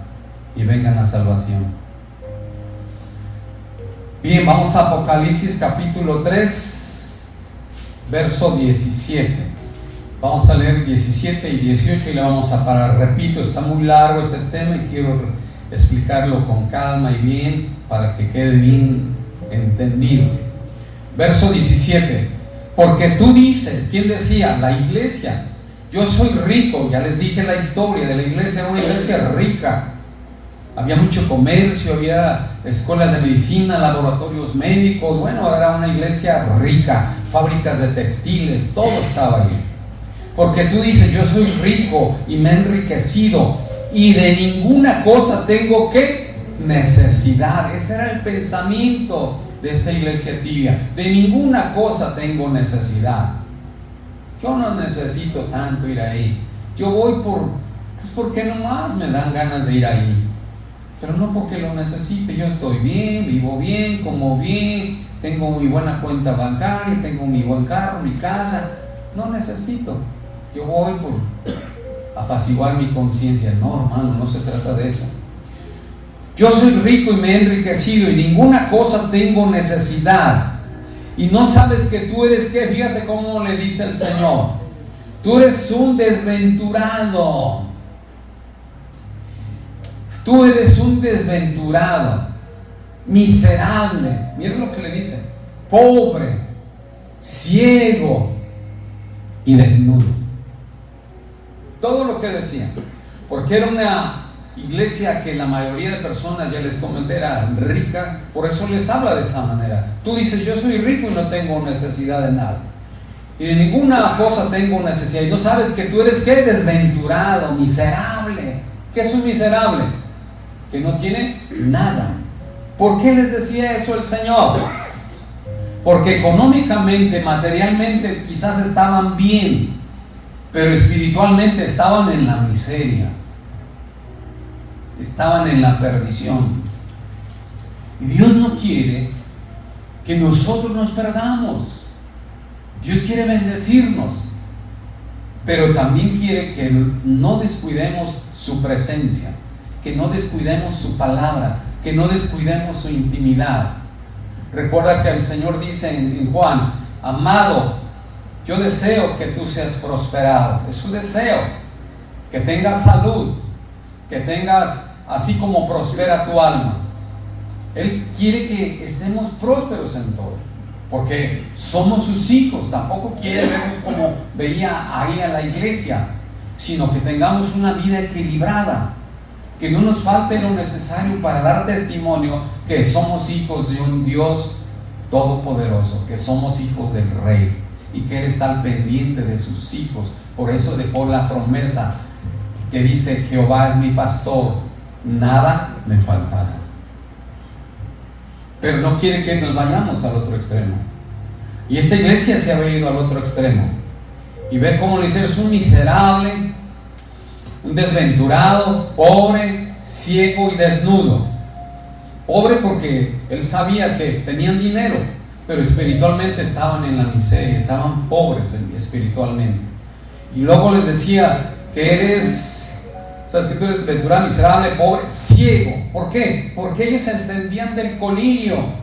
y vengan a salvación. Bien, vamos a Apocalipsis capítulo 3, verso 17. Vamos a leer 17 y 18 y le vamos a parar. Repito, está muy largo este tema y quiero explicarlo con calma y bien para que quede bien entendido. Verso 17. Porque tú dices, ¿quién decía? La iglesia. Yo soy rico, ya les dije la historia de la iglesia, era una iglesia rica. Había mucho comercio, había escuelas de medicina, laboratorios médicos. Bueno, era una iglesia rica, fábricas de textiles, todo estaba ahí. Porque tú dices, yo soy rico y me he enriquecido y de ninguna cosa tengo que necesidad. Ese era el pensamiento de esta iglesia tibia. De ninguna cosa tengo necesidad. Yo no necesito tanto ir ahí. Yo voy porque nomás me dan ganas de ir ahí, pero no porque lo necesite. Yo estoy bien, vivo bien, como bien, tengo muy buena cuenta bancaria, tengo mi buen carro, mi casa. No necesito. Yo voy por apaciguar mi conciencia. No, hermano, no se trata de eso. Yo soy rico y me he enriquecido y ninguna cosa tengo necesidad. Y no sabes que tú eres, ¿qué? Fíjate cómo le dice el Señor. Tú eres un desventurado. Tú eres un desventurado, miserable. Miren lo que le dice: pobre, ciego y desnudo. todo lo que decían, porque era una iglesia que la mayoría de personas, ya les comenté, era rica, por eso les habla de esa manera. Tú dices, yo soy rico y no tengo necesidad de nada, y de ninguna cosa tengo necesidad, y no sabes que tú eres, ¿qué? Desventurado, miserable. ¿Qué es un miserable? Que no tiene nada. ¿Por qué les decía eso el Señor? Porque económicamente, materialmente quizás estaban bien, pero espiritualmente estaban en la miseria, estaban en la perdición. Y Dios no quiere que nosotros nos perdamos. Dios quiere bendecirnos, pero también quiere que no descuidemos su presencia, que no descuidemos su palabra, que no descuidemos su intimidad. Recuerda que el Señor dice en Juan, amado, yo deseo que tú seas prosperado. Es su deseo, que tengas salud, que tengas, así como prospera tu alma. Él quiere que estemos prósperos en todo, porque somos sus hijos. Tampoco quiere vernos como veía ahí a la iglesia, sino que tengamos una vida equilibrada, que no nos falte lo necesario para dar testimonio que somos hijos de un Dios todopoderoso, que somos hijos del Rey y que Él está al pendiente de sus hijos. Por eso dejó la promesa que dice, Jehová es mi pastor, nada me faltará. Pero no quiere que nos vayamos al otro extremo. Y esta iglesia se había ido al otro extremo. Y ve cómo le dice, es un miserable, un desventurado, pobre, ciego y desnudo. Pobre porque él sabía que tenían dinero, pero espiritualmente estaban en la miseria, estaban pobres espiritualmente. Y luego les decía que eres, sabes que tú eres desventurado, miserable, pobre, ciego. ¿Por qué? Porque ellos entendían del colirio,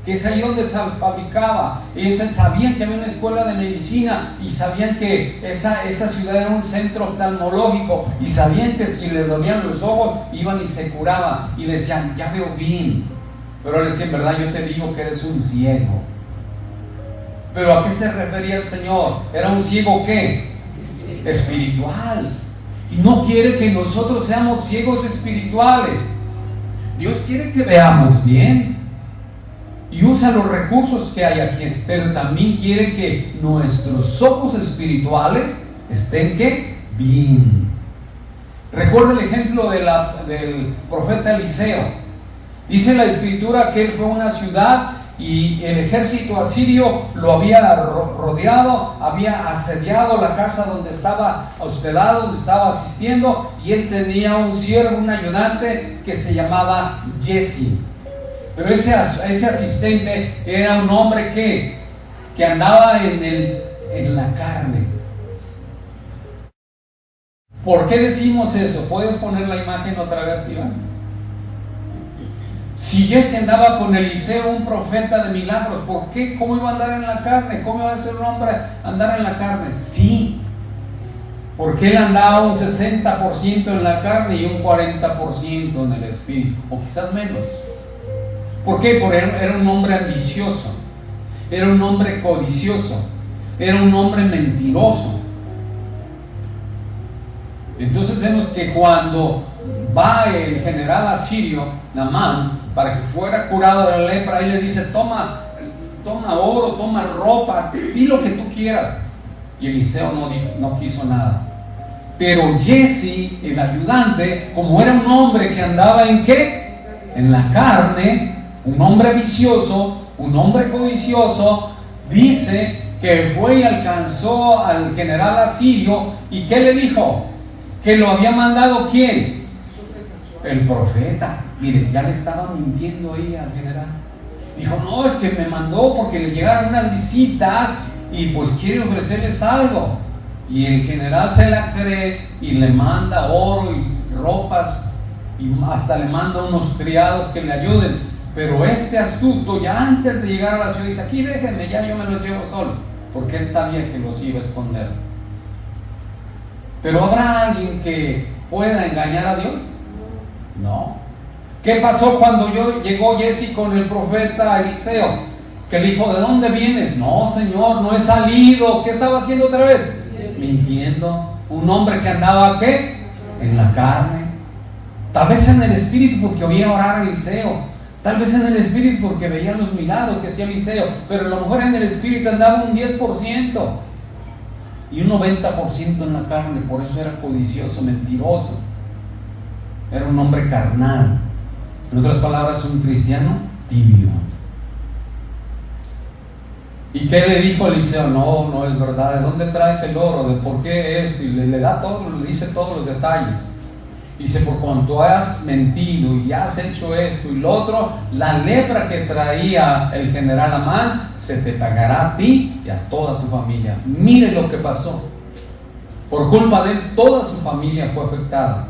que es ahí donde se fabricaba. Ellos sabían que había una escuela de medicina y sabían que esa ciudad era un centro oftalmológico, y sabían que si les dolían los ojos iban y se curaban y decían, ya veo bien. Pero él decía, en verdad yo te digo que eres un ciego. ¿Pero a qué se refería el Señor? Era un ciego ¿qué? Espiritual. Y no quiere que nosotros seamos ciegos espirituales. Dios quiere que veamos bien y usa los recursos que hay aquí, pero también quiere que nuestros ojos espirituales estén ¿qué? Bien. Recuerda el ejemplo del profeta Eliseo. Dice la escritura que él fue a una ciudad y el ejército asirio lo había rodeado, había asediado la casa donde estaba hospedado, donde estaba asistiendo, y él tenía un siervo, un ayudante que se llamaba Jesse. Pero ese asistente era un hombre que andaba en la carne. ¿Por qué decimos eso? ¿Puedes poner la imagen otra vez, Iván? Si Jesse andaba con Eliseo, un profeta de milagros, ¿por qué? ¿Cómo iba a andar en la carne? ¿Cómo iba a ser un hombre andar en la carne? Sí, porque él andaba un 60% en la carne y un 40% en el espíritu, o quizás menos. ¿Por qué? Porque era un hombre ambicioso, era un hombre codicioso, era un hombre mentiroso. Entonces vemos que cuando va el general asirio, Naamán, para que fuera curado de la lepra, él le dice, toma oro, toma ropa, di lo que tú quieras. Y Eliseo no quiso nada. Pero Jesse, el ayudante, como era un hombre que andaba en ¿qué? En la carne, un hombre vicioso, un hombre codicioso, dice que fue y alcanzó al general asirio. ¿Y qué le dijo? Que lo había mandado ¿quién? El profeta. Miren, ya le estaba mintiendo ahí al general. Dijo, no, es que me mandó porque le llegaron unas visitas y pues quiere ofrecerles algo. Y el general se la cree y le manda oro y ropas y hasta le manda unos criados que le ayuden. Pero este astuto, ya antes de llegar a la ciudad, dice, aquí déjenme, ya yo me los llevo solo, porque él sabía que los iba a esconder. Pero ¿habrá alguien que pueda engañar a Dios? No. ¿Qué pasó cuando llegó Jesse con el profeta Eliseo? Que le dijo, ¿de dónde vienes? No, Señor, no he salido. ¿Qué estaba haciendo otra vez? Mintiendo. Un hombre que andaba, ¿qué? En la carne. Tal vez en el espíritu porque oía orar a Eliseo. Tal vez en el espíritu porque veía los milagros que hacía Eliseo. Pero a lo mejor en el espíritu andaba un 10%. Y un 90% en la carne. Por eso era codicioso, mentiroso. Era un hombre carnal. En otras palabras, un cristiano tibio. ¿Y qué le dijo Eliseo? No, no es verdad. ¿De dónde traes el oro? ¿De por qué esto? Y le da todo, le dice todos los detalles. Dice, por cuanto has mentido y has hecho esto y lo otro, la lepra que traía el general Amán se te pagará a ti y a toda tu familia. Mire lo que pasó. Por culpa de él, toda su familia fue afectada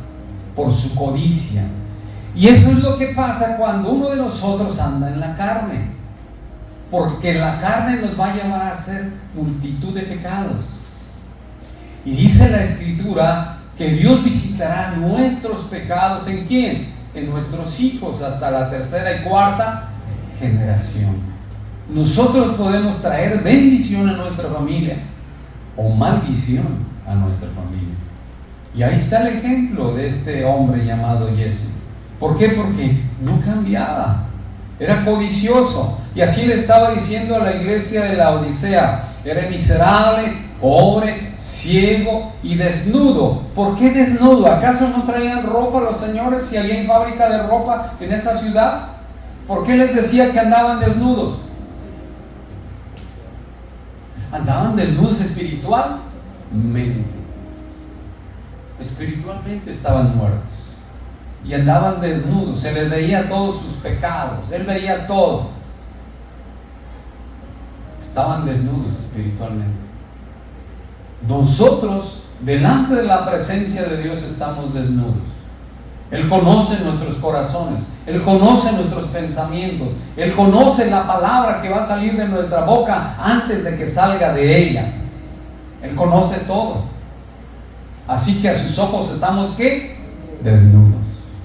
por su codicia. Y eso es lo que pasa cuando uno de nosotros anda en la carne. Porque la carne nos va a llevar a hacer multitud de pecados. Y dice la Escritura que Dios visitará nuestros pecados. ¿En quién? En nuestros hijos, hasta la tercera y cuarta generación. Nosotros podemos traer bendición a nuestra familia o maldición a nuestra familia. Y ahí está el ejemplo de este hombre llamado Jesse. ¿Por qué? Porque no cambiaba. Era codicioso. Y así le estaba diciendo a la iglesia de la Odisea: era miserable, pobre, ciego y desnudo. ¿Por qué desnudo? ¿Acaso no traían ropa los señores si había fábrica de ropa en esa ciudad? ¿Por qué les decía que andaban desnudos? Andaban desnudos espiritualmente. Espiritualmente estaban muertos. Y andaban desnudos, se les veía todos sus pecados, él veía todo. Estaban desnudos espiritualmente. Nosotros, delante de la presencia de Dios, estamos desnudos. Él conoce nuestros corazones, Él conoce nuestros pensamientos, Él conoce la palabra que va a salir de nuestra boca antes de que salga de ella. Él conoce todo. Así que a sus ojos estamos, ¿qué? Desnudos.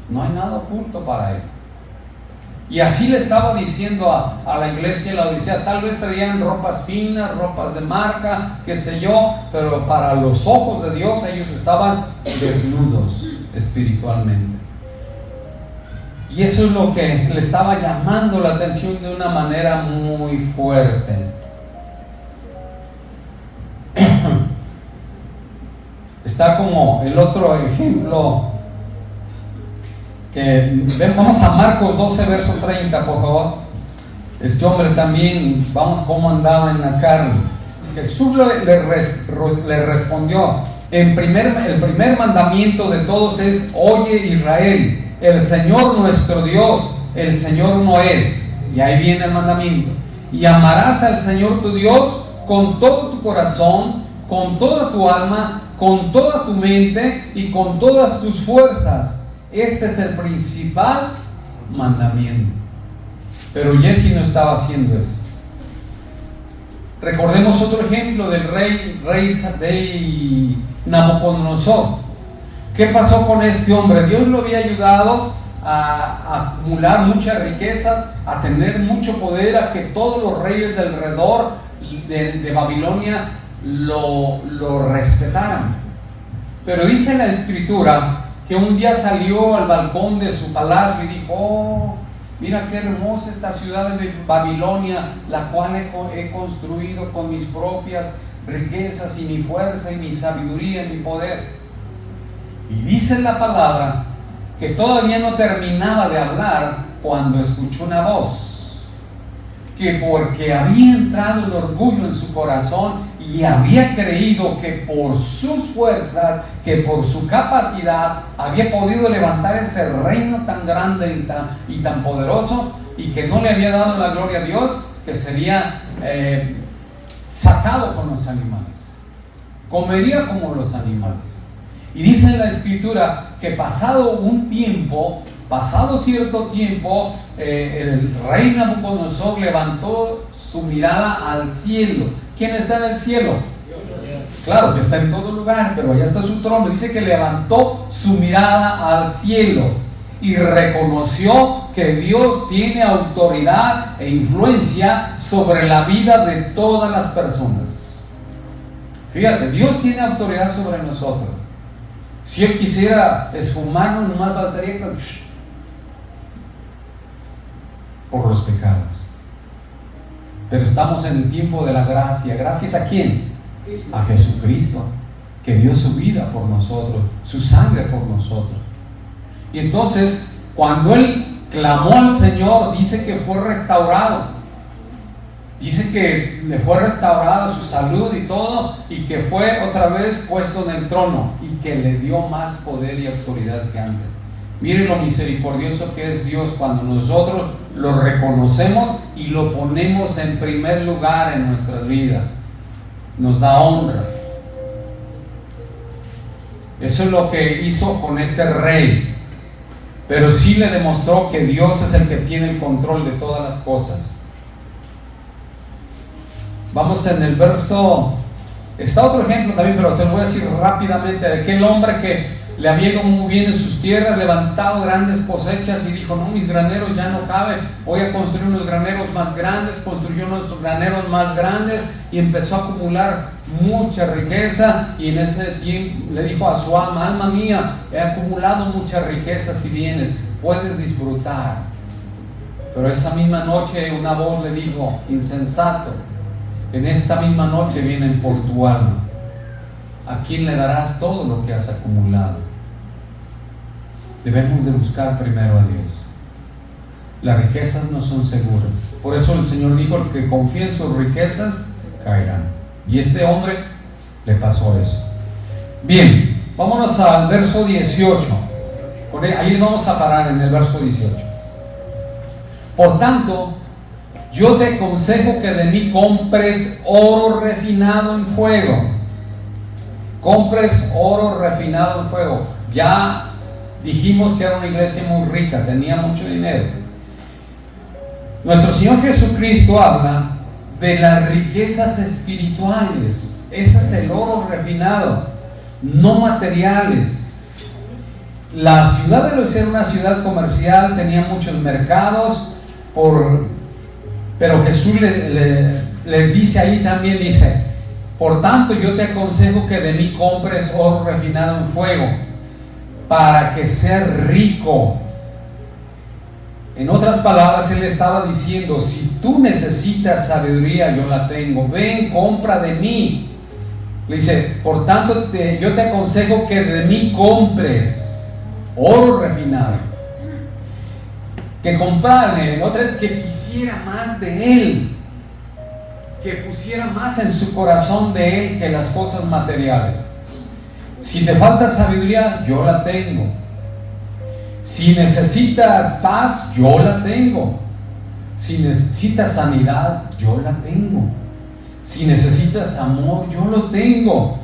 No hay nada oculto para Él. Y así le estaba diciendo a la iglesia de la Odisea. Tal vez traían ropas finas, ropas de marca, qué sé yo, pero para los ojos de Dios ellos estaban desnudos espiritualmente. Y eso es lo que le estaba llamando la atención de una manera muy fuerte. Está como el otro ejemplo. Vamos a Marcos 12, verso 30, por favor. Este hombre también, vamos, cómo andaba en la carne. Jesús le respondió: el primer mandamiento de todos es: oye Israel, el Señor nuestro Dios, el Señor uno es. Y ahí viene el mandamiento: y amarás al Señor tu Dios con todo tu corazón, con toda tu alma, con toda tu mente y con todas tus fuerzas. Este es el principal mandamiento. Pero Jesse no estaba haciendo eso. Recordemos otro ejemplo del rey de Nabucodonosor. ¿Qué pasó con este hombre? Dios lo había ayudado a acumular muchas riquezas, a tener mucho poder, a que todos los reyes de alrededor de Babilonia lo respetaran. Pero dice la Escritura que un día salió al balcón de su palacio y dijo: oh, mira qué hermosa esta ciudad de Babilonia, la cual he construido con mis propias riquezas y mi fuerza y mi sabiduría y mi poder. Y dice la palabra que todavía no terminaba de hablar cuando escuchó una voz, que porque había entrado el orgullo en su corazón y había creído que por sus fuerzas, que por su capacidad había podido levantar ese reino tan grande y tan poderoso, y que no le había dado la gloria a Dios, que sería sacado con los animales, comería como los animales. Y dice la Escritura que pasado cierto tiempo, el rey Nabucodonosor levantó su mirada al cielo. ¿Quién está en el cielo? Claro que está en todo lugar, pero allá está su trono. Dice que levantó su mirada al cielo y reconoció que Dios tiene autoridad e influencia sobre la vida de todas las personas. Fíjate, Dios tiene autoridad sobre nosotros. Si Él quisiera esfumarnos, nomás bastaría con... por los pecados. Pero estamos en el tiempo de la gracia. ¿Gracias a quién? A Jesucristo, que dio su vida por nosotros, su sangre por nosotros. Y entonces, cuando Él clamó al Señor, dice que fue restaurado. Dice que le fue restaurada su salud y todo, y que fue otra vez puesto en el trono, y que le dio más poder y autoridad que antes. Miren lo misericordioso que es Dios cuando nosotros lo reconocemos y lo ponemos en primer lugar en nuestras vidas. Nos da honra. Eso es lo que hizo con este rey. Pero sí le demostró que Dios es el que tiene el control de todas las cosas. Vamos en el verso, está otro ejemplo también, pero se lo voy a decir rápidamente, de aquel hombre que le había ido muy bien en sus tierras, levantado grandes cosechas y dijo, no, mis graneros ya no caben, voy a construir unos graneros más grandes. Construyó unos graneros más grandes y empezó a acumular mucha riqueza, y en ese tiempo le dijo a su alma, alma mía, he acumulado muchas riquezas y bienes, puedes disfrutar. Pero esa misma noche una voz le dijo, insensato, en esta misma noche vienen por tu alma. ¿A quién le darás todo lo que has acumulado? Debemos de buscar primero a Dios. Las riquezas no son seguras. Por eso el Señor dijo, el que confía en sus riquezas caerán. Y este hombre le pasó eso. Bien, vámonos al verso 18. Ahí vamos a parar en el verso 18. Por tanto, yo te aconsejo que de mí compres oro refinado en fuego. Compres oro refinado en fuego. Ya dijimos que era una iglesia muy rica, tenía mucho dinero. Nuestro Señor Jesucristo habla de las riquezas espirituales. Ese es el oro refinado, no materiales. La ciudad de Lois era una ciudad comercial, tenía muchos mercados, pero Jesús les dice ahí también, dice, por tanto yo te aconsejo que de mí compres oro refinado en fuego, para que seas rico. En otras palabras, Él estaba diciendo, si tú necesitas sabiduría, yo la tengo, ven, compra de mí. Le dice, por tanto yo te aconsejo que de mí compres oro refinado. Que comprarle, otra vez, que quisiera más de Él, que pusiera más en su corazón de Él que las cosas materiales. Si te falta sabiduría, yo la tengo. Si necesitas paz, yo la tengo. Si necesitas sanidad, yo la tengo. Si necesitas amor, yo lo tengo.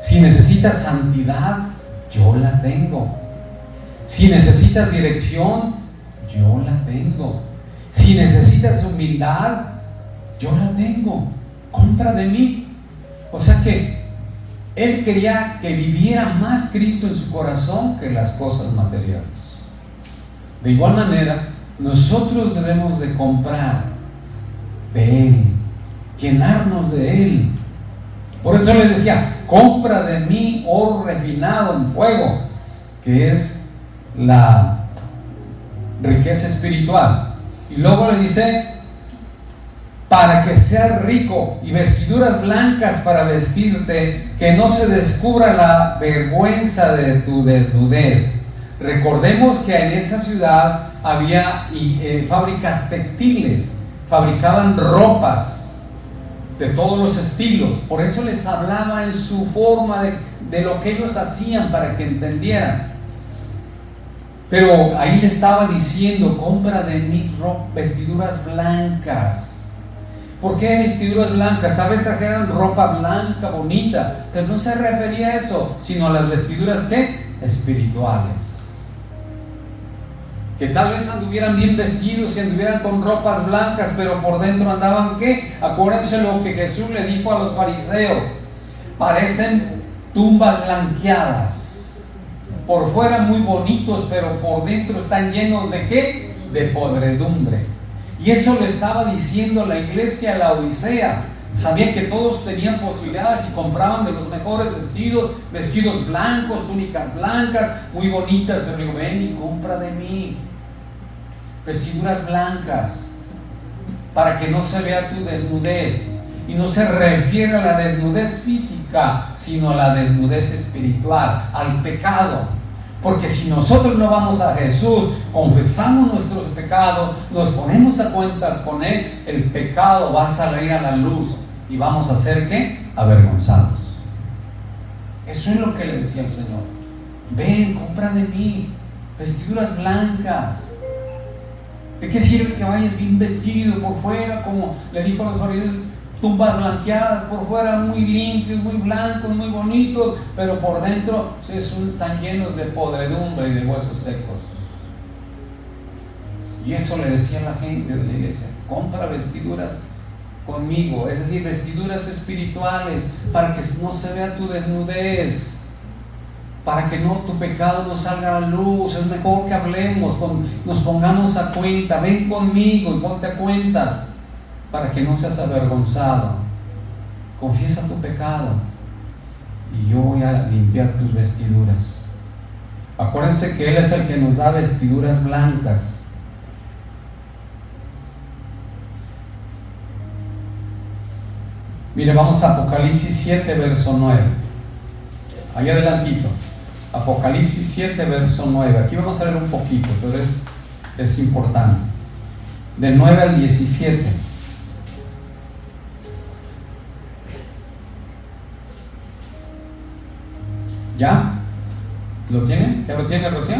Si necesitas santidad, yo la tengo. Si necesitas dirección, yo la tengo. Si necesitas humildad, yo la tengo. Compra de mí. O sea que Él quería que viviera más Cristo en su corazón que las cosas materiales. De igual manera, nosotros debemos de comprar de Él, llenarnos de Él. Por eso les decía, compra de mí oro refinado en fuego, que es la riqueza espiritual. Y luego le dice, para que seas rico, y vestiduras blancas para vestirte, que no se descubra la vergüenza de tu desnudez. Recordemos que en esa ciudad había fábricas textiles, fabricaban ropas de todos los estilos. Por eso les hablaba en su forma de lo que ellos hacían, para que entendieran. Pero ahí le estaba diciendo, compra de mí vestiduras blancas. ¿Por qué vestiduras blancas? Tal vez trajeran ropa blanca, bonita, pero no se refería a eso, sino a las vestiduras, ¿qué? Espirituales. Que tal vez anduvieran bien vestidos y anduvieran con ropas blancas, pero por dentro andaban, ¿qué? Acuérdense lo que Jesús le dijo a los fariseos: parecen tumbas blanqueadas. Por fuera muy bonitos, pero por dentro están llenos de ¿qué? De podredumbre. Y eso le estaba diciendo la iglesia a la Odisea, Sabía que todos tenían posibilidades y compraban de los mejores vestidos blancos, túnicas blancas, muy bonitas, pero digo, ven y compra de mí vestiduras blancas para que no se vea tu desnudez. Y no se refiere a la desnudez física, sino a la desnudez espiritual, al pecado. Porque si nosotros no vamos a Jesús, confesamos nuestros pecados, nos ponemos a cuentas con Él, el pecado va a salir a la luz y vamos a ser ¿qué? Avergonzados. Eso es lo que le decía el Señor. Ven, compra de mí vestiduras blancas. ¿De qué sirve que vayas bien vestido por fuera, como le dijo a los fariseos? Tumbas blanqueadas por fuera, muy limpios, muy blancos, muy bonitos, pero por dentro están llenos de podredumbre y de huesos secos. Y eso le decía a la gente de la iglesia: compra vestiduras conmigo, es decir, vestiduras espirituales, para que no se vea tu desnudez, para que tu pecado no salga a la luz. Es mejor que hablemos, nos pongamos a cuenta. Ven conmigo y ponte a cuentas, para que no seas avergonzado. Confiesa tu pecado y yo voy a limpiar tus vestiduras. Acuérdense que Él es el que nos da vestiduras blancas. Mire, vamos a Apocalipsis 7, verso 9. Ahí adelantito. Apocalipsis 7, verso 9. Aquí vamos a leer un poquito, pero es importante. Del 9 al 17. ¿Ya? ¿Lo tiene? ¿Ya lo tiene, Rocío?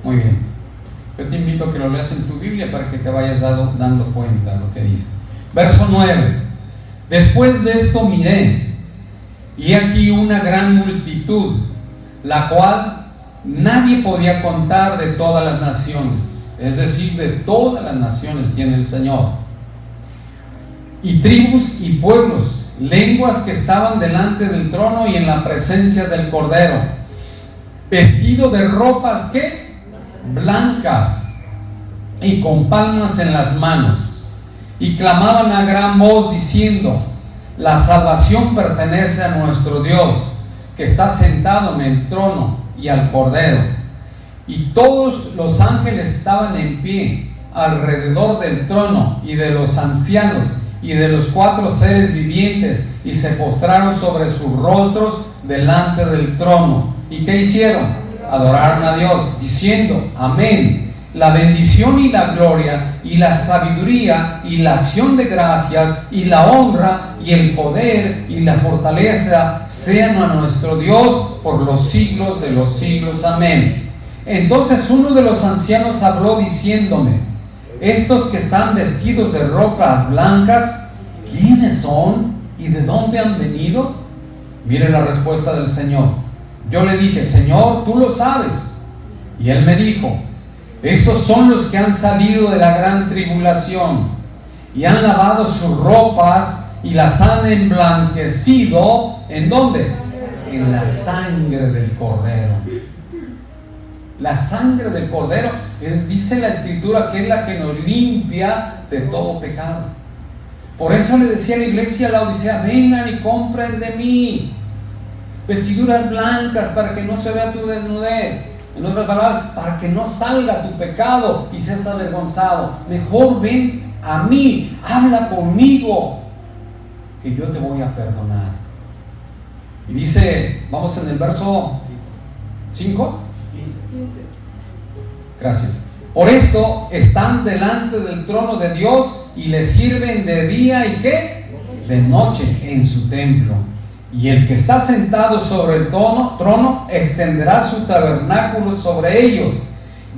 Muy bien. Yo te invito a que lo leas en tu Biblia para que te vayas dando cuenta de lo que dice. Verso 9. Después de esto miré, y aquí una gran multitud, la cual nadie podía contar, de todas las naciones, es decir, de todas las naciones tiene el Señor, y tribus y pueblos, lenguas, que estaban delante del trono y en la presencia del Cordero, vestido de ropas ¿qué? Blancas, y con palmas en las manos, y clamaban a gran voz diciendo: la salvación pertenece a nuestro Dios, que está sentado en el trono, y al Cordero. Y todos los ángeles estaban en pie alrededor del trono y de los ancianos y de los 4 seres vivientes, y se postraron sobre sus rostros delante del trono. ¿Y qué hicieron? Adoraron a Dios, diciendo: amén. La bendición y la gloria y la sabiduría y la acción de gracias y la honra y el poder y la fortaleza sean a nuestro Dios por los siglos de los siglos. Amén. Entonces uno de los ancianos habló diciéndome: estos que están vestidos de ropas blancas, ¿quiénes son y de dónde han venido? Mire la respuesta del Señor. Yo le dije: Señor, tú lo sabes. Y Él me dijo: estos son los que han salido de la gran tribulación y han lavado sus ropas y las han emblanquecido. ¿En dónde? En la sangre del Cordero. La sangre del Cordero dice la Escritura que es la que nos limpia de todo pecado. Por eso le decía a la iglesia, a la Odisea: vengan y compren de mí vestiduras blancas para que no se vea tu desnudez. En otras palabras, para que no salga tu pecado y seas avergonzado. Mejor ven a mí, habla conmigo, que yo te voy a perdonar. Y dice, vamos en el verso 5. Gracias. Por esto están delante del trono de Dios y le sirven de día y ¿qué? De noche en su templo. Y el que está sentado sobre el trono extenderá su tabernáculo sobre ellos.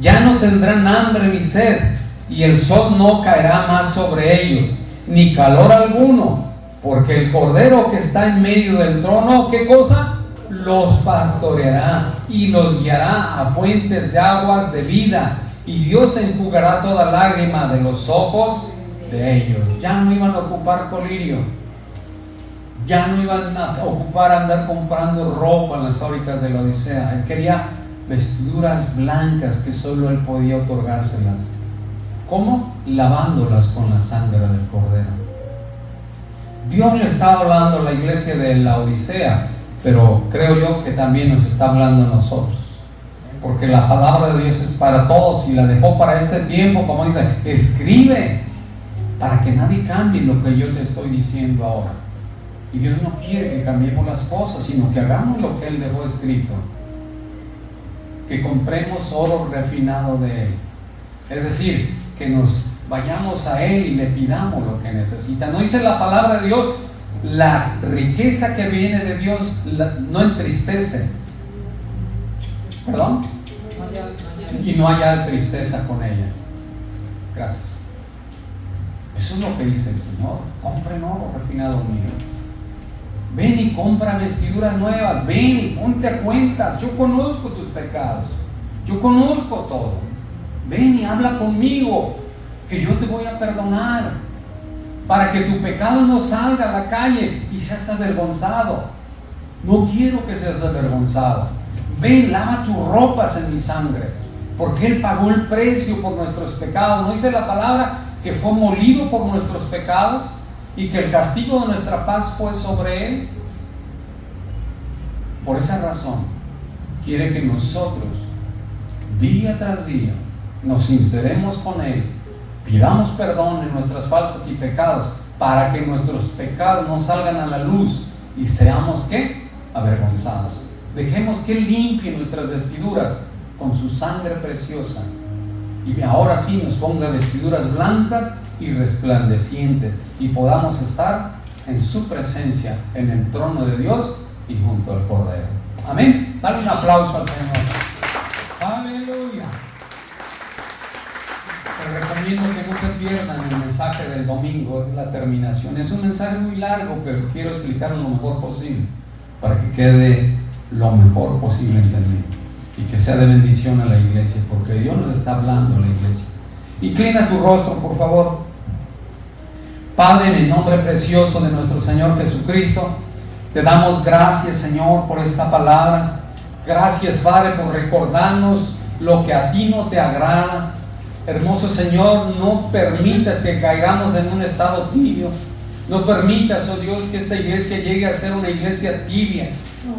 Ya no tendrán hambre ni sed, y el sol no caerá más sobre ellos, ni calor alguno, porque el Cordero que está en medio del trono, ¿qué cosa? Los pastoreará y los guiará a fuentes de aguas de vida, y Dios enjugará toda lágrima de los ojos de ellos. Ya no iban a ocupar colirio. Ya no iban a ocupar andar comprando ropa en las fábricas de la Odisea. Él quería vestiduras blancas que solo Él podía otorgárselas. ¿Cómo? Lavándolas con la sangre del Cordero. Dios le estaba hablando a la iglesia de la Odisea, pero creo yo que también nos está hablando a nosotros, porque la palabra de Dios es para todos y la dejó para este tiempo. Como dice, escribe para que nadie cambie lo que yo te estoy diciendo ahora. Y Dios no quiere que cambiemos las cosas, sino que hagamos lo que Él dejó escrito, que compremos oro refinado de Él, es decir, que nos vayamos a Él y le pidamos lo que necesita. No dice la palabra de Dios, la riqueza que viene de Dios no entristece, perdón, y no haya tristeza con ella. Gracias. Eso es lo que dice el Señor. Compren oro refinado mío. Ven y compra vestiduras nuevas. Ven y ponte a cuentas. Yo conozco tus pecados, yo conozco todo. Ven y habla conmigo, que yo te voy a perdonar, para que tu pecado no salga a la calle y seas avergonzado. No quiero que seas avergonzado. Ven, lava tus ropas en mi sangre, porque Él pagó el precio por nuestros pecados. ¿No dice la palabra que fue molido por nuestros pecados y que el castigo de nuestra paz fue sobre Él? Por esa razón quiere que nosotros día tras día nos sinceremos con Él, pidamos perdón en nuestras faltas y pecados, para que nuestros pecados no salgan a la luz y seamos ¿qué? Avergonzados. Dejemos que Él limpie nuestras vestiduras con su sangre preciosa, y ahora sí nos ponga vestiduras blancas y resplandecientes, y podamos estar en su presencia, en el trono de Dios y junto al Cordero. Amén. Dale un aplauso al Señor. Aleluya. Te recomiendo que no se pierdan el mensaje del domingo, es la terminación. Es un mensaje muy largo, pero quiero explicarlo lo mejor posible, para que quede lo mejor posible entendido y que sea de bendición a la iglesia, porque Dios nos está hablando a la iglesia. Inclina tu rostro, por favor. Padre, en el nombre precioso de nuestro Señor Jesucristo, te damos gracias, Señor, por esta palabra. Gracias, Padre, por recordarnos lo que a ti no te agrada. Hermoso Señor, no permitas que caigamos en un estado tibio. No permitas, oh Dios, que esta iglesia llegue a ser una iglesia tibia,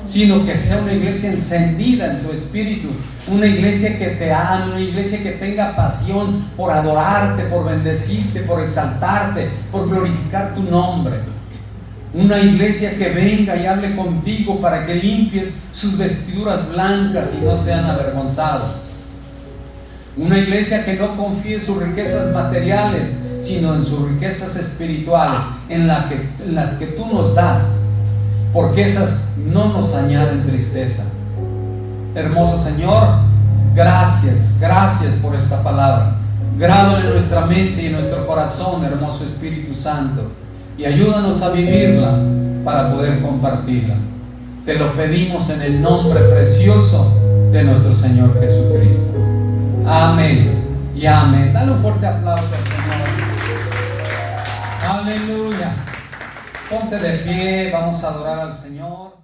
sino que sea una iglesia encendida en tu espíritu, una iglesia que te ame, una iglesia que tenga pasión por adorarte, por bendecirte, por exaltarte, por glorificar tu nombre. Una iglesia que venga y hable contigo para que limpies sus vestiduras blancas y no sean avergonzados. Una iglesia que no confíe en sus riquezas materiales, sino en sus riquezas espirituales, en las que tú nos das, porque esas no nos añaden tristeza. Hermoso Señor, gracias por esta palabra. Grábala en nuestra mente y en nuestro corazón, hermoso Espíritu Santo, y ayúdanos a vivirla para poder compartirla. Te lo pedimos en el nombre precioso de nuestro Señor Jesucristo. Amén y amén. Dale un fuerte aplauso al Señor. Aleluya. Ponte de pie, vamos a adorar al Señor.